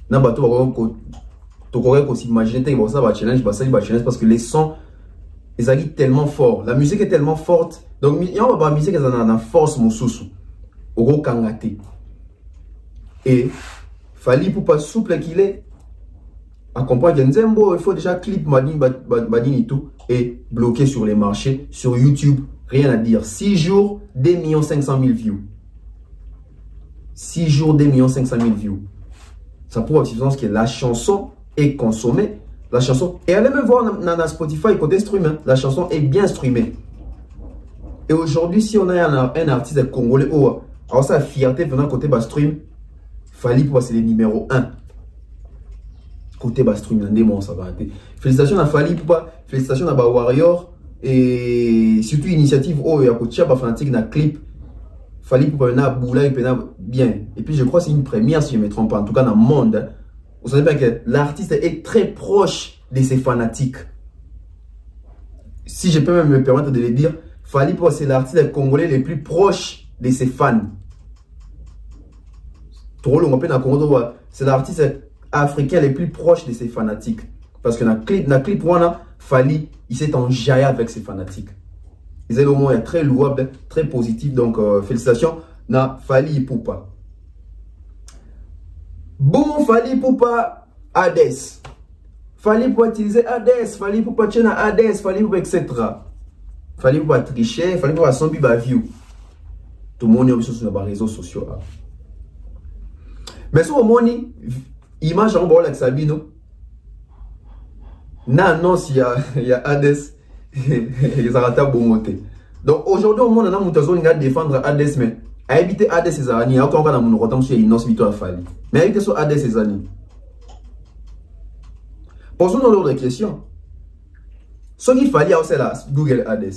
Na bateau tu pourrais aussi imaginer que ça va challenge parce que les sons ils arrivent tellement fort. La musique est tellement forte. Donc il y a une musique qui a une force mon sousou. Au Kangate. Et Fally Ipupa souple qu'il est, accompagne Nzembo, il faut déjà clip Madini tout et bloqué sur les marchés, sur YouTube, rien à dire. 6 jours, 2 500 000 views. 6 jours, 2 500 000 views. Ça prouve absolument que la chanson est consommée, la chanson, et allez me voir dans Spotify côté stream, la chanson est bien streamée. Et aujourd'hui, si on a un artiste congolais, Alors ça, fierté venant côté bas stream, Fally Ipupa c'est le numéro 1. Côté bas stream, ça va. Félicitations à Fally Ipupa, félicitations à Warrior et surtout initiative oh ya kotia ba fanatique na clip. Fally Ipupa na boula et bien. Et puis je crois que c'est une première si je ne me trompe pas, en tout cas dans le monde. Vous savez bien que l'artiste est très proche de ses fanatiques. Si je peux même me permettre de le dire, Fally Ipupa c'est l'artiste congolais le plus proche de ses fans. C'est l'artiste africain le plus proche de ses fanatiques. Parce que dans le clip, Fally, il s'est enjaillé avec ses fanatiques. C'est au moins très louable, très positif. Donc, félicitations à Fally Ipupa. Bon, Fally Ipupa, Hades. Fally Ipupa utiliser Hades, Fally Ipupa tient Hades, Fally Ipupa, etc. Fally Ipupa tricher, Fally Ipupa son biba view. Tout le monde est sur les réseaux sociaux. Mais si on a une image en bas avec Sabino, non, s'il y a Hades, ils ont bon monté. Donc aujourd'hui, au monde, on a défendre Hades, mais à éviter Hades ces années, il y a encore un rotam sur une noce à Fally. Mais à éviter sur Hades ces années. Posons nous l'autre question. Ce qu'il fallait aussi là, Google Hades.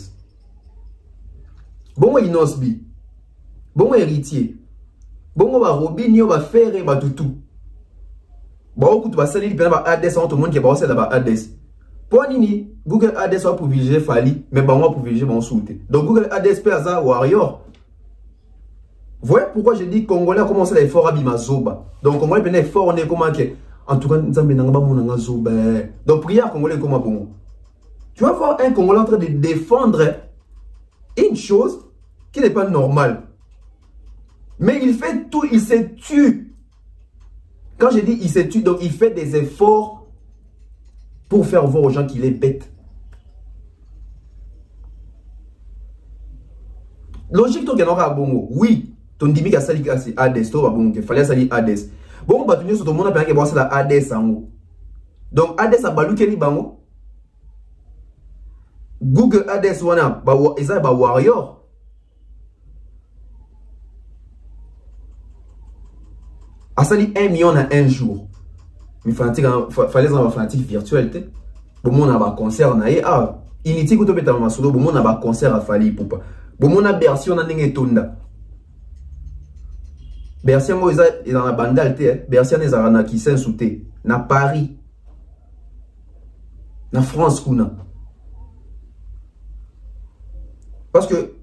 Bon, il noce bi. Bon, héritier. Bon, va Robinho, va faire et va tout. Bon, tu vas salir le Hades, tout le monde qui va passer là-bas Hades. Pour nini, Google Hades va pour viger Fally, mais bah moi pour viger mon souté. Donc Google Hades peut avoir Warrior. Voyez pourquoi je dis Congolais a commencé à fort à Bimazoba. Donc Congolais est fort, on est comment que en tout cas Nzambe nanga ba monanga zoba. Donc prière Congolais comment bon. Tu vas voir un Congolais en train de défendre une chose qui n'est pas normale. Mais il fait tout, il se tue. Quand je dis il se tue, donc il fait des efforts pour faire voir aux gens qu'il est bête. Logique, tu as bon. Oui, ton dimi qui a sali Hades, tu bon, qu'il fallait salir Hades. Bon, bah, tu sur tout le monde a pensé que la Hades en haut. Donc, Hades a balu keli bango. Google Hades wana, ils ont Warrior. A sali 1 million en un jour. Mais fanatique, fallait avoir fanatique virtuel. Bon, on a un concert, on a initi que tu peux t'avoir solo, bon, on a un concert à Fally Ipupa. Bon, on a Bercy, on a n'engé tonda. Bercy, moi, ils ont la bandale, Bercy, ils ont un qui s'est souté. Na Paris. Na France, kuna. Parce que,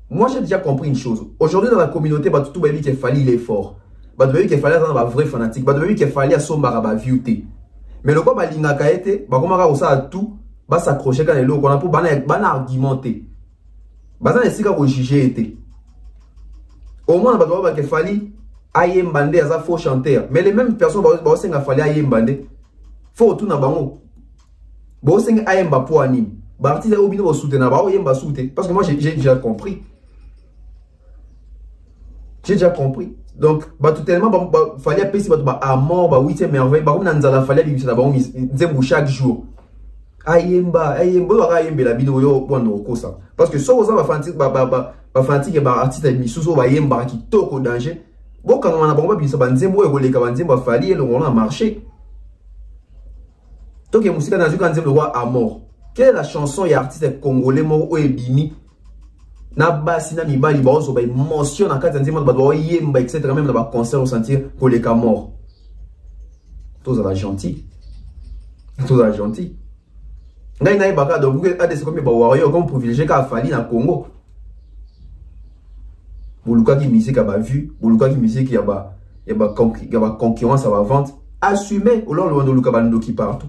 moi, j'ai déjà compris une chose. Aujourd'hui, dans la communauté, bah, tout le monde dit qu'il fallait, il est fort. Bah, tu qu'il fallait avoir un vrai fanatique. Bah, tu qu'il fallait assommer à viewté. Mais le quoi, bah, l'ingakaete, bah, comment on a ça tout, bah, s'accrocher quand il est là, qu'on a pour, bah, argumenter. Bah, ça, c'est qu'on juger été. Au moins, bah, qu'il fallait, aïe, mbandé, ça, faut chanter. Mais les mêmes personnes, bah, aussi, qu'il fallait, aïe, mbandé. Faut tout na bango. Bah, aussi, aïe, mba pour anime. Bah, artiste, au bino, soutenir, bah, aïe, mba soutenir. Parce que moi, j'ai déjà compris. J'ai déjà compris. Donc, bah, tout tellement, bah, fallait appeler bah, à mort, bah, 8e merveille, bah, comme dans la fallait, il bah, chaque jour. Ayemba, la bino, yo, bon, ça. Parce que, soit vous avez fanatique, bah, fanatique, bah, artiste, mais sous, bah, yemba, qui toque au danger. Bon, quand on a bon, bah, ça, bah, nzembo, et les cabanzem, bah, fallait, on a marché. Donc, il y a musique dans le canzem, le roi à mort. Quelle est la chanson, il y a artiste congolais, mort, ou bimi? Na basi na mibali ba ozo ba émotion na kati nzima ba do yemba etc même na ba concert au sentir pour les cas morts. Tous à gentil. Tous à gentil. Ngai nai baka do Google Hades comme ba Warrior comme privilégié ka Fally na Congo. Boluka qui musique a ba vu, boluka qui musique y a ba concurrence à ba vente, assumer au long de Luka bando qui partout.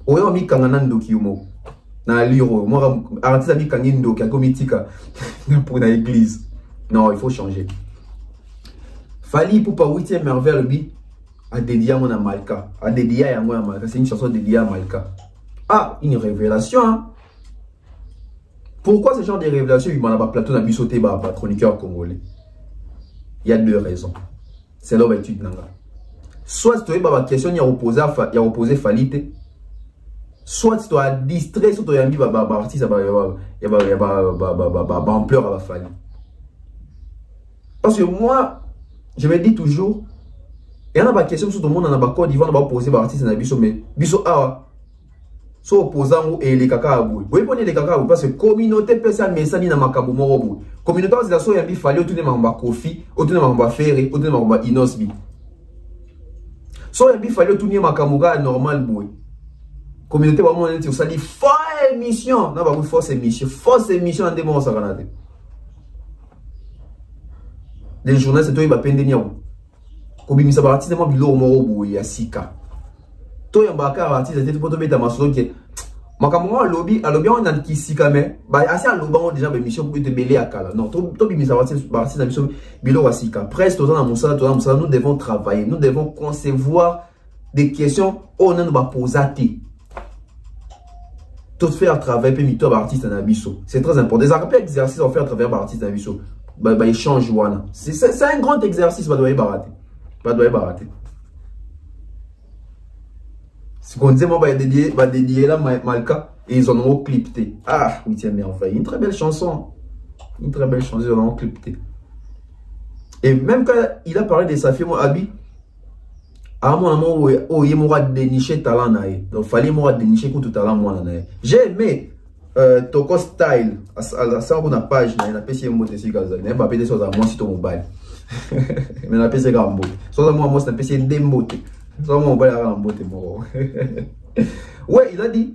Oyo mi kangana ndoki umo. Na liro, moi, artiste ami kangindo qui a comitika pour une église. Non, il faut changer. Fally Ipupa 8e merveille le bi a dédié à mon Malka. A dédié à moi Malka. C'est une chanson dédiée à Malka. Ah, une révélation. Hein? Pourquoi ce genre de révélation il m'a pas plateau n'a sauté par chroniqueur congolais? Il y a deux raisons. C'est là où étude nanga. Soit tu as une question il y a opposé Fally. Soit tu as distrait, soit tu as mis artiste, il y a ampleur à la Fally. Parce que moi, je me dis toujours, il y en a des questions sur tout le monde, on a des Côte d'Ivoire, on va poser des artistes dans Bisso, mais Bisso a so opposant et les caca à bout. Oui, prenez les caca à bout parce que communauté peut ça mais ça ni na makabu mo bout. Communauté c'est la so yambi fallait autour mamba Kofi, autour mamba Ferré, autour mamba Inosbi. So yambi fallait autour makamuga normal bout. Communauté va monter ça dit fausse émission, na ba fausse émission en démon ça kanate. Les journalistes c'est toi il va pendre niaou. Kobimisa ba artiste mo bilo mo bout ya sika. To yambaka artiste c'était pour tomber dans ma solo qui makamwa lobby on a qui si quand même ba assez à loba on déjà ba mission pour te belé à kala non to bimisa artiste na mission bilo wasika presque to na musa nous devons travailler, nous devons concevoir des questions on ne va poser tout faire travailler puis mito artiste na biso c'est très important des exercices à faire à travers artiste na biso ba échange wana c'est un grand exercice ba doit barater. Si on disait, moi, va dédier là, Malka, et ils en ont clipté. Ah, oui, tiens, merveille. Une très belle chanson. Une très belle chanson, ils en ont clipté. Et même quand il a parlé de sa fille, moi, Abi, à mon amour, il m'a déniché talent. Donc, il fallait moi dénicher tout talent, moi. J'ai aimé Toko Style. À ça, on a page, il a payé un mot de Sigaza. Il n'a pas payé des choses à moi, si ton mobile. Mais il a payé un mot. Soit moi, c'est un PC démoté. Ouais, il a dit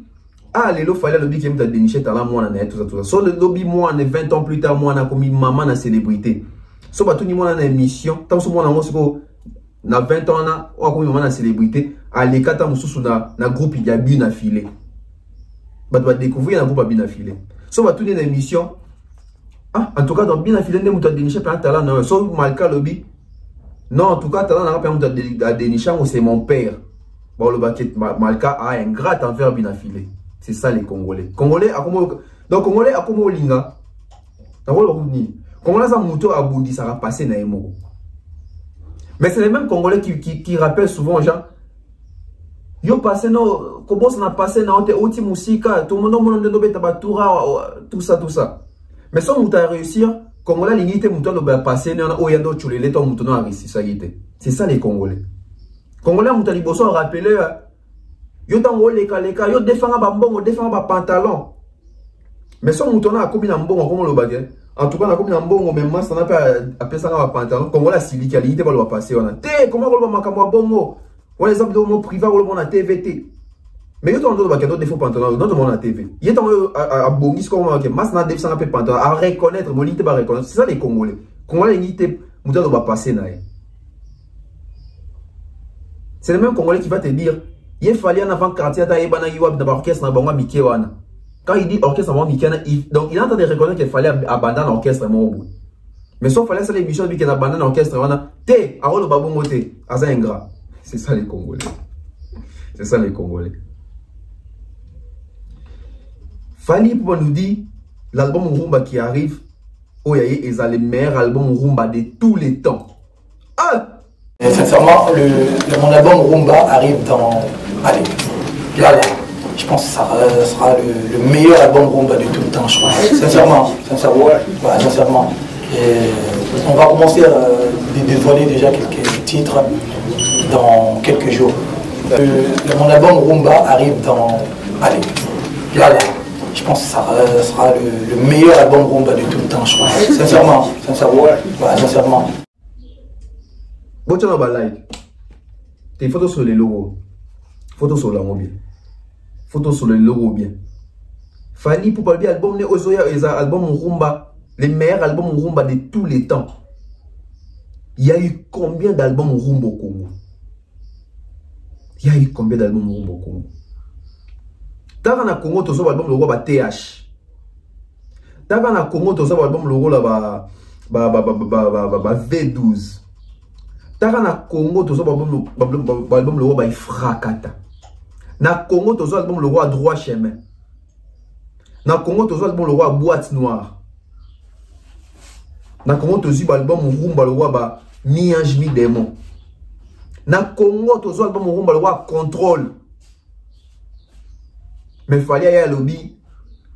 ah les lots fallait lobby qui me déniché talent moi tout ça. So le lobby moi 20 ans plus tard moi on a commis maman na célébrité. So ba tout ni moi na émission tant so moi na mosiko na 20 ans na on a commis maman na célébrité à l'écata mususu na groupe il y a bien affilé. Ba doit découvrir un groupe bien affilé. So ba tout ni émission ah en tout cas dans bien affilé ne muta déniché plein talent non so malka lobby. Non, en tout cas, c'est mon père. Bon, le baquet Malka a un grat envers Binafilé. C'est ça les Congolais. Donc, Congolais a comme Olinga. Congolais, ça mouton a boudi, ça va passer na emo. Mais c'est les mêmes Congolais qui rappellent souvent, gens. Yo passé, non, comment ça n'a passé, non, outi musika, tout le monde de tout ça. Mais sans mouton à réussir, Congolais, l'unité mouton va passer, on a oyando tchulele, ton mouton a réussi, ça y était. C'est ça les Congolais. Congolais, mouton liboso a rappelé, yo tango leka, yo défend ba mbongo, défend ba pantalon. Mais son mouton a commis un mbongo, comment le baguette. En tout cas, on a commis un mbongo, mais moi, ça n'a pas appelé ça ba pantalon. Congolais, si l'unité va le passer, on a té, comment on va makamwa bongo. On les a de mon privé, on a TVT. Mais il y a des gens qui font pantalon, dans le monde à TV. Il y a des gens à Bongis, comme on a dit, Masna Dev sans appeler pantalon, à reconnaître, mon lit va reconnaître. C'est ça les Congolais. Congolais, l'unité, Mouton va passer. C'est le même Congolais qui va te dire, il fallait en avant quartier, il y a un orchestre, quand il dit orchestre, donc il entend de reconnaître qu'il fallait abandonner l'orchestre. Mais sauf fallait ça l'émission, qu'il abandonne l'orchestre, T, à le babou moté, à ça ingrat. C'est ça les Congolais. C'est ça les Congolais. Fali pour nous dire l'album Rumba qui arrive, est le meilleur album Rumba de tous les temps. Ah! Et sincèrement, mon album Rumba arrive dans. Allez, là, je pense que ça sera le meilleur album Rumba de tout le temps, je crois. Sincèrement, ouais, sincèrement. Et on va commencer à dévoiler déjà quelques titres dans quelques jours. Mon album Rumba arrive dans. Allez, là. Je pense que ça sera le meilleur album Rumba de tout le temps, je crois. Sincèrement, ouais, sincèrement. Bon, tu as un like. Tes photos sur les logos. Photos sur l'album bien. Photos sur les logos bien. Fali pour parler album Ozoya et album Rumba, les meilleurs albums Rumba de tous les temps. Il y a eu combien d'albums Rumba au Congo? Il y a eu combien d'albums Rumba au Congo? Dans le Congo, tu as l'album logo TH. Dans le Congo, tu as l'album logo V12. Dans le Congo, tu as l'album logo Frakata. Dans le Congo, tu as l'album logo Droit Chemin. Dans le Congo, tu as l'album logo Boîte Noire. Dans le Congo, tu as l'album Rumba logo Mi-Ange Mi-Démon. Dans le Congo, tu as l'album Rumba logo Contrôle. Mais il fallait y aller lobby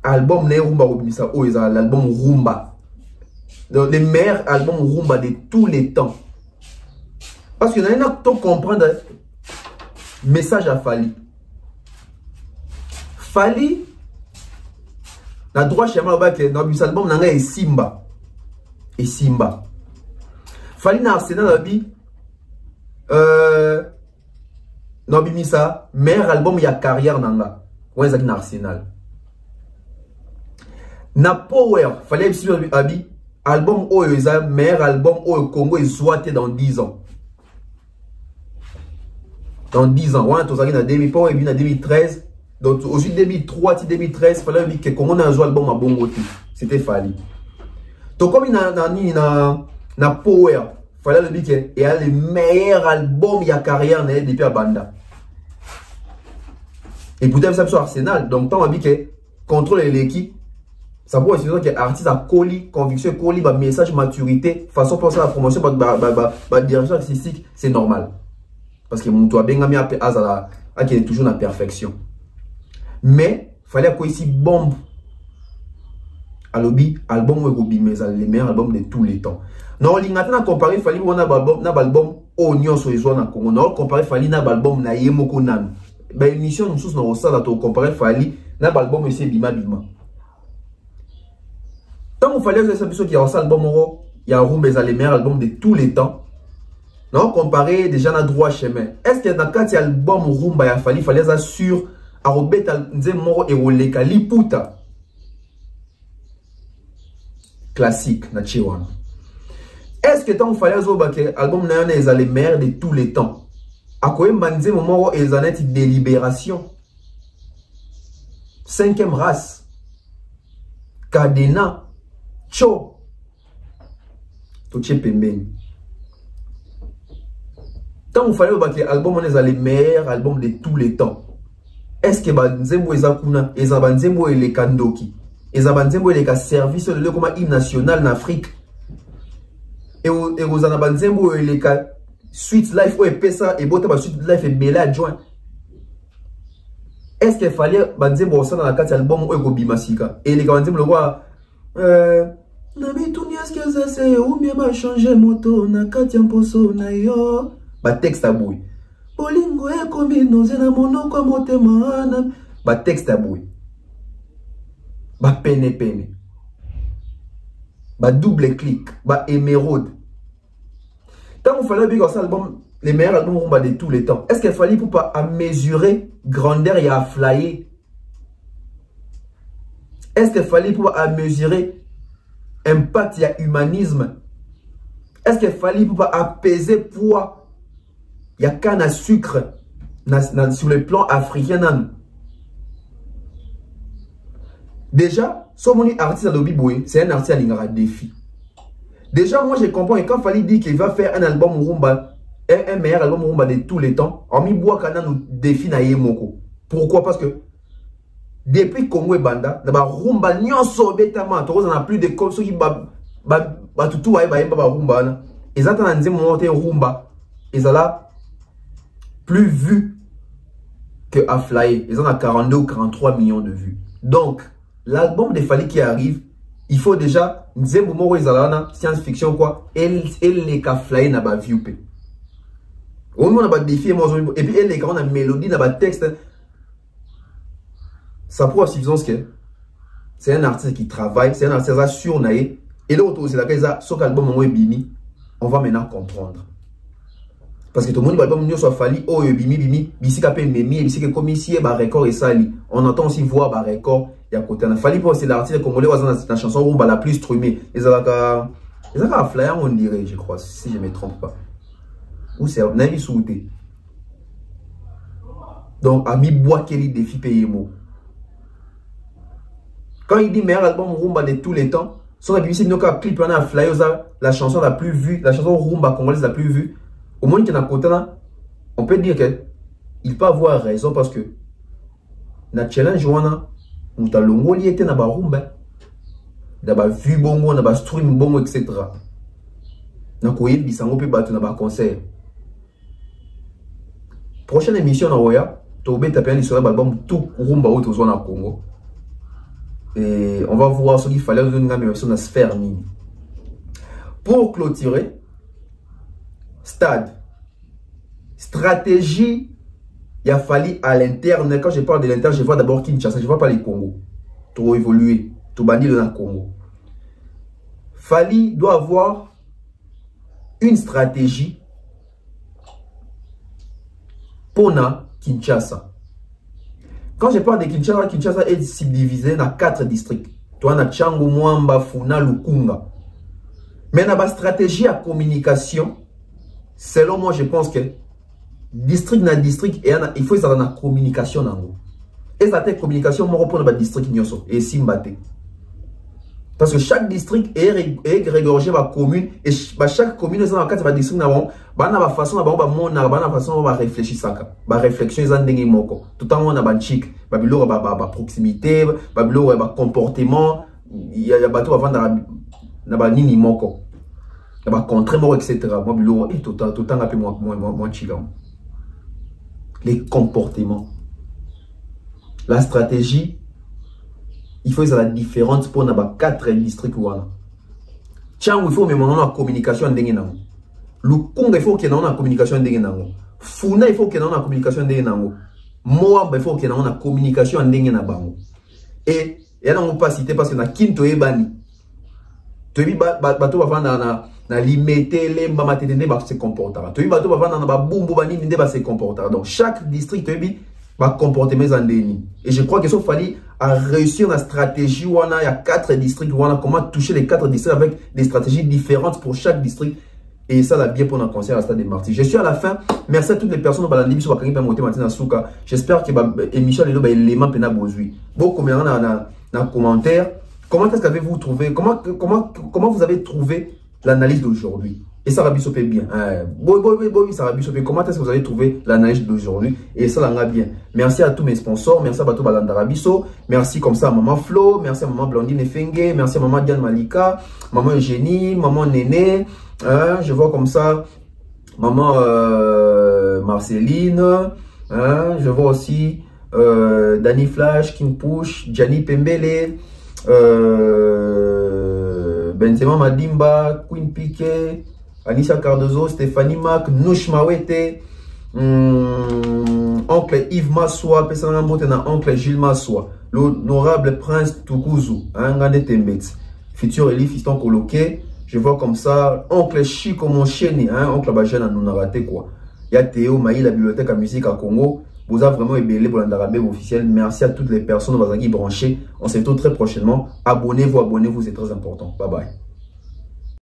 album ne Rumba Robinisa, l'album Rumba. les meilleurs albums rumba de tous les temps. Parce que nous avons comprendre message à Fally. Fally, na droit chemin que dans cet album nanga et Simba. Et Simba. Fally na Arsenal abi non bimisa meilleur album ya carrière nanga. Ouais ça na Arsenal. Na Power, Fally abi album oyo eza meilleur album oyo Congo est souhaité dans 10 ans. Dans 10 ans, ouais, tu as en 2000, 2013. Donc, aussi 2003, 2013, il fallait que Congo a joué l'album à Bongo. C'était Fally. Donc, comme il y a Power, il fallait dire qu'il y a le meilleur album de la carrière depuis la Banda. Et pour ça, c'est Arsenal. Donc, tant on dit que contrôle l'équipe, ça peut être que l'artiste a colis, conviction, colis, message, maturité, façon de penser à la promotion, direction artistique, c'est normal. Parce que mon toit bien mis à qui est toujours dans la perfection. Mais il fallait qu'il y ait bombe. À l'objet, album ou mais les meilleurs albums de tous les temps. Non, il a comparé il fallait qu'on a album Oignon sur les zones à Congo. Non, comparé il fallait un album na Yemoko Nan. Ben émission nous sommes dans le stade à comparer il fallait un album aussi Bima Bima. Tant qu'il fallait que ça soit qu'il y a un album il y a un room les meilleurs albums de tous les temps. Non, comparé déjà dans droit chemin. Est-ce que dans quand il y a l'album Rumba, il fallait ça sur Arobet Nzemoro et Oleka Liputa. Classique, na Chiwan. Est-ce que tant il fallait que l'album Nayana est les meilleurs de tous les temps? À quoi il Moro est en délibération? 5e race. Cadena. Cho. Toche Pembeni. Tant il fallait que l'album est les meilleurs albums de tous les temps. Est-ce que Nzembo Ezakuna, Nzembo et les Kandoki, Nzembo et les services de comme hymne national en Afrique, et Nzembo et les Sweet Life ou Pesa et Bota Sweet Life et Bella adjoint. Est-ce qu'il fallait Nzembo dans la carte album ou Bimasika et les Nzembo le roi Nabi Tunias que ça c'est ou bien m'a changé moto na carte poso na yo. Ba texte à boui. Bolingo e komino zena monoko motema na ba texte à boui. Ba pene pene. Ba double clic, ba émeraude. Tant qu'il fallait bien ça album les meilleurs albums rumba de tous les temps. Est-ce qu'il fallait pour pas à mesurer grandeur et à flyer? Est-ce qu'il fallait pour à mesurer impact et humanisme? Est-ce qu'il fallait pour pas apaiser poids? Il y a canne à sucre sur le plan africain. Déjà, ce mon artiste à l'Obiboué, c'est un artiste à l'Ingara défi. Déjà, moi je comprends et quand il fallait dire qu'il va faire un album rumba, un meilleur album rumba de tous les temps, en mi bois kana nous défi na yemoko. Pourquoi? Parce que depuis Congo et Banda, na ba rumba nyonso betama, to on a plus de comme ceux qui ba tutu wa ba rumba na. Ils attendent nzembo monter rumba. Ils ont là plus vus que Aflaye. Ils ont à 42 ou 43 millions de vues. Donc, l'album de Fally qui arrive, il faut déjà Nzembo Moro Izalana, science-fiction quoi, et les Aflaye n'a pas vu. Au moins, on a pas défi, et puis les grands mélodie, n'a pas texte. Ça prouve suffisance que c'est un artiste qui travaille, c'est un artiste surnaï. Et l'autre, c'est la question, ce album on va maintenant comprendre. Parce que tout le monde album nous soit Fally oh bimi bisika pe memi bisika comme ici ba record et sali on entend aussi voir ba record il y a côté na Fally pour c'est l'artiste congolais la chanson rumba la plus streamée les a flyer on dirait je crois si je me trompe pas ou c'est Navi Souté donc ami bois Kelly défi payemo quand il dit meilleur album rumba de tous les temps son BBC nous a clip on a flyer la chanson la plus vue la chanson rumba congolaise la plus vue. Au moins, on peut dire qu'il peut avoir raison parce que dans le challenge, on a l'ongoli était dans la rumba, dans la vue bongo, dans la stream bongo, etc. Dans le bisango peut battre dans le concert. Prochaine émission, on va taper sur l'album tout rumba au Congo. Et on va voir ce qu'il fallait dans la version de la sphère. Pour clôturer, stade, stratégie, il a fallu à l'interne. Quand je parle de l'interne, je vois d'abord Kinshasa, je ne vois pas les Congo. Trop évolué, tout bandit dans le Congo. Fali doit avoir une stratégie pour Kinshasa. Quand je parle de Kinshasa, Kinshasa est subdivisé dans 4 districts. Toi, na Tchango, Mwamba, Funa, Lukunga. Mais dans la stratégie à communication, selon moi, je pense que district na district, il faut avoir une communication. Et cette communication, moi, reprendre le district et Simbate. Parce que chaque district est régorgé par commune et chaque commune est dans 4 districts. Il y a une façon de réfléchir ça. La réflexion est en moko. Tout le temps, on a une chic. Il y a une proximité, il y a un comportement, il y a bateau avant na nini moko. Il y a un contre-mot, etc. Moi, tout le temps, moi, chic. Les comportements. La stratégie, il faut la différence pour les 4 districts. Tchang, il faut même la communication. Lukunga, il faut qu'il y ait une communication. Funa, il faut qu'il y ait une communication. Moab, il faut qu'il y ait une communication. Et il y a pas cité parce que na Kinto et Bani. Tu as bateau va vendre na limité les mamatene ba se comportera. Tu as bateau va vendre na bumbu bani nde ba se comportera. Donc chaque district tu as va comporter mes andéni. Et je crois que ça fallait à réussir la stratégie où on a 4 districts, où on a comment toucher les 4 districts avec des stratégies différentes pour chaque district. Et ça, là, bien pour notre concert à Stade des Martyrs. Je suis à la fin. Merci à toutes les personnes qui ont été sur la chaîne. J'espère que l'émission est l'élément pénal besoin. Bon, comme dans les commentaires, comment est-ce qu'avez-vous trouvé, comment vous avez trouvé l'analyse d'aujourd'hui? Et ça va bien. Ça va bien. Comment est-ce que vous avez trouvé l'analyse d'aujourd'hui? Et ça va bien. Merci à tous mes sponsors. Merci à Bato Balandarabiso. Merci comme ça à Maman Flo. Merci à Maman Blandine Fenge. Merci à Maman Diane Malika. Maman Eugénie. Maman Néné. Je vois comme ça Maman Marceline. Je vois aussi Danny Flash, King Push, Gianni Pembele. Benzema Madimba, Queen Piquet. Anisha Cardozo, Stéphanie Mac, Nouch Mawete, oncle Yves Massoua, oncle Gilles Massoua, l'honorable prince Tukuzu, futur élite fiston coloqué. Je vois comme ça, oncle Chico mon chéni, oncle Bajana nous n'a raté quoi. Il y a Théo Maï, la bibliothèque à musique à Congo. Vous avez vraiment ébélé pour l'Andarabé officiel. Merci à toutes les personnes qui sont branchées. On se retrouve très prochainement. Abonnez-vous, c'est très important. Bye bye.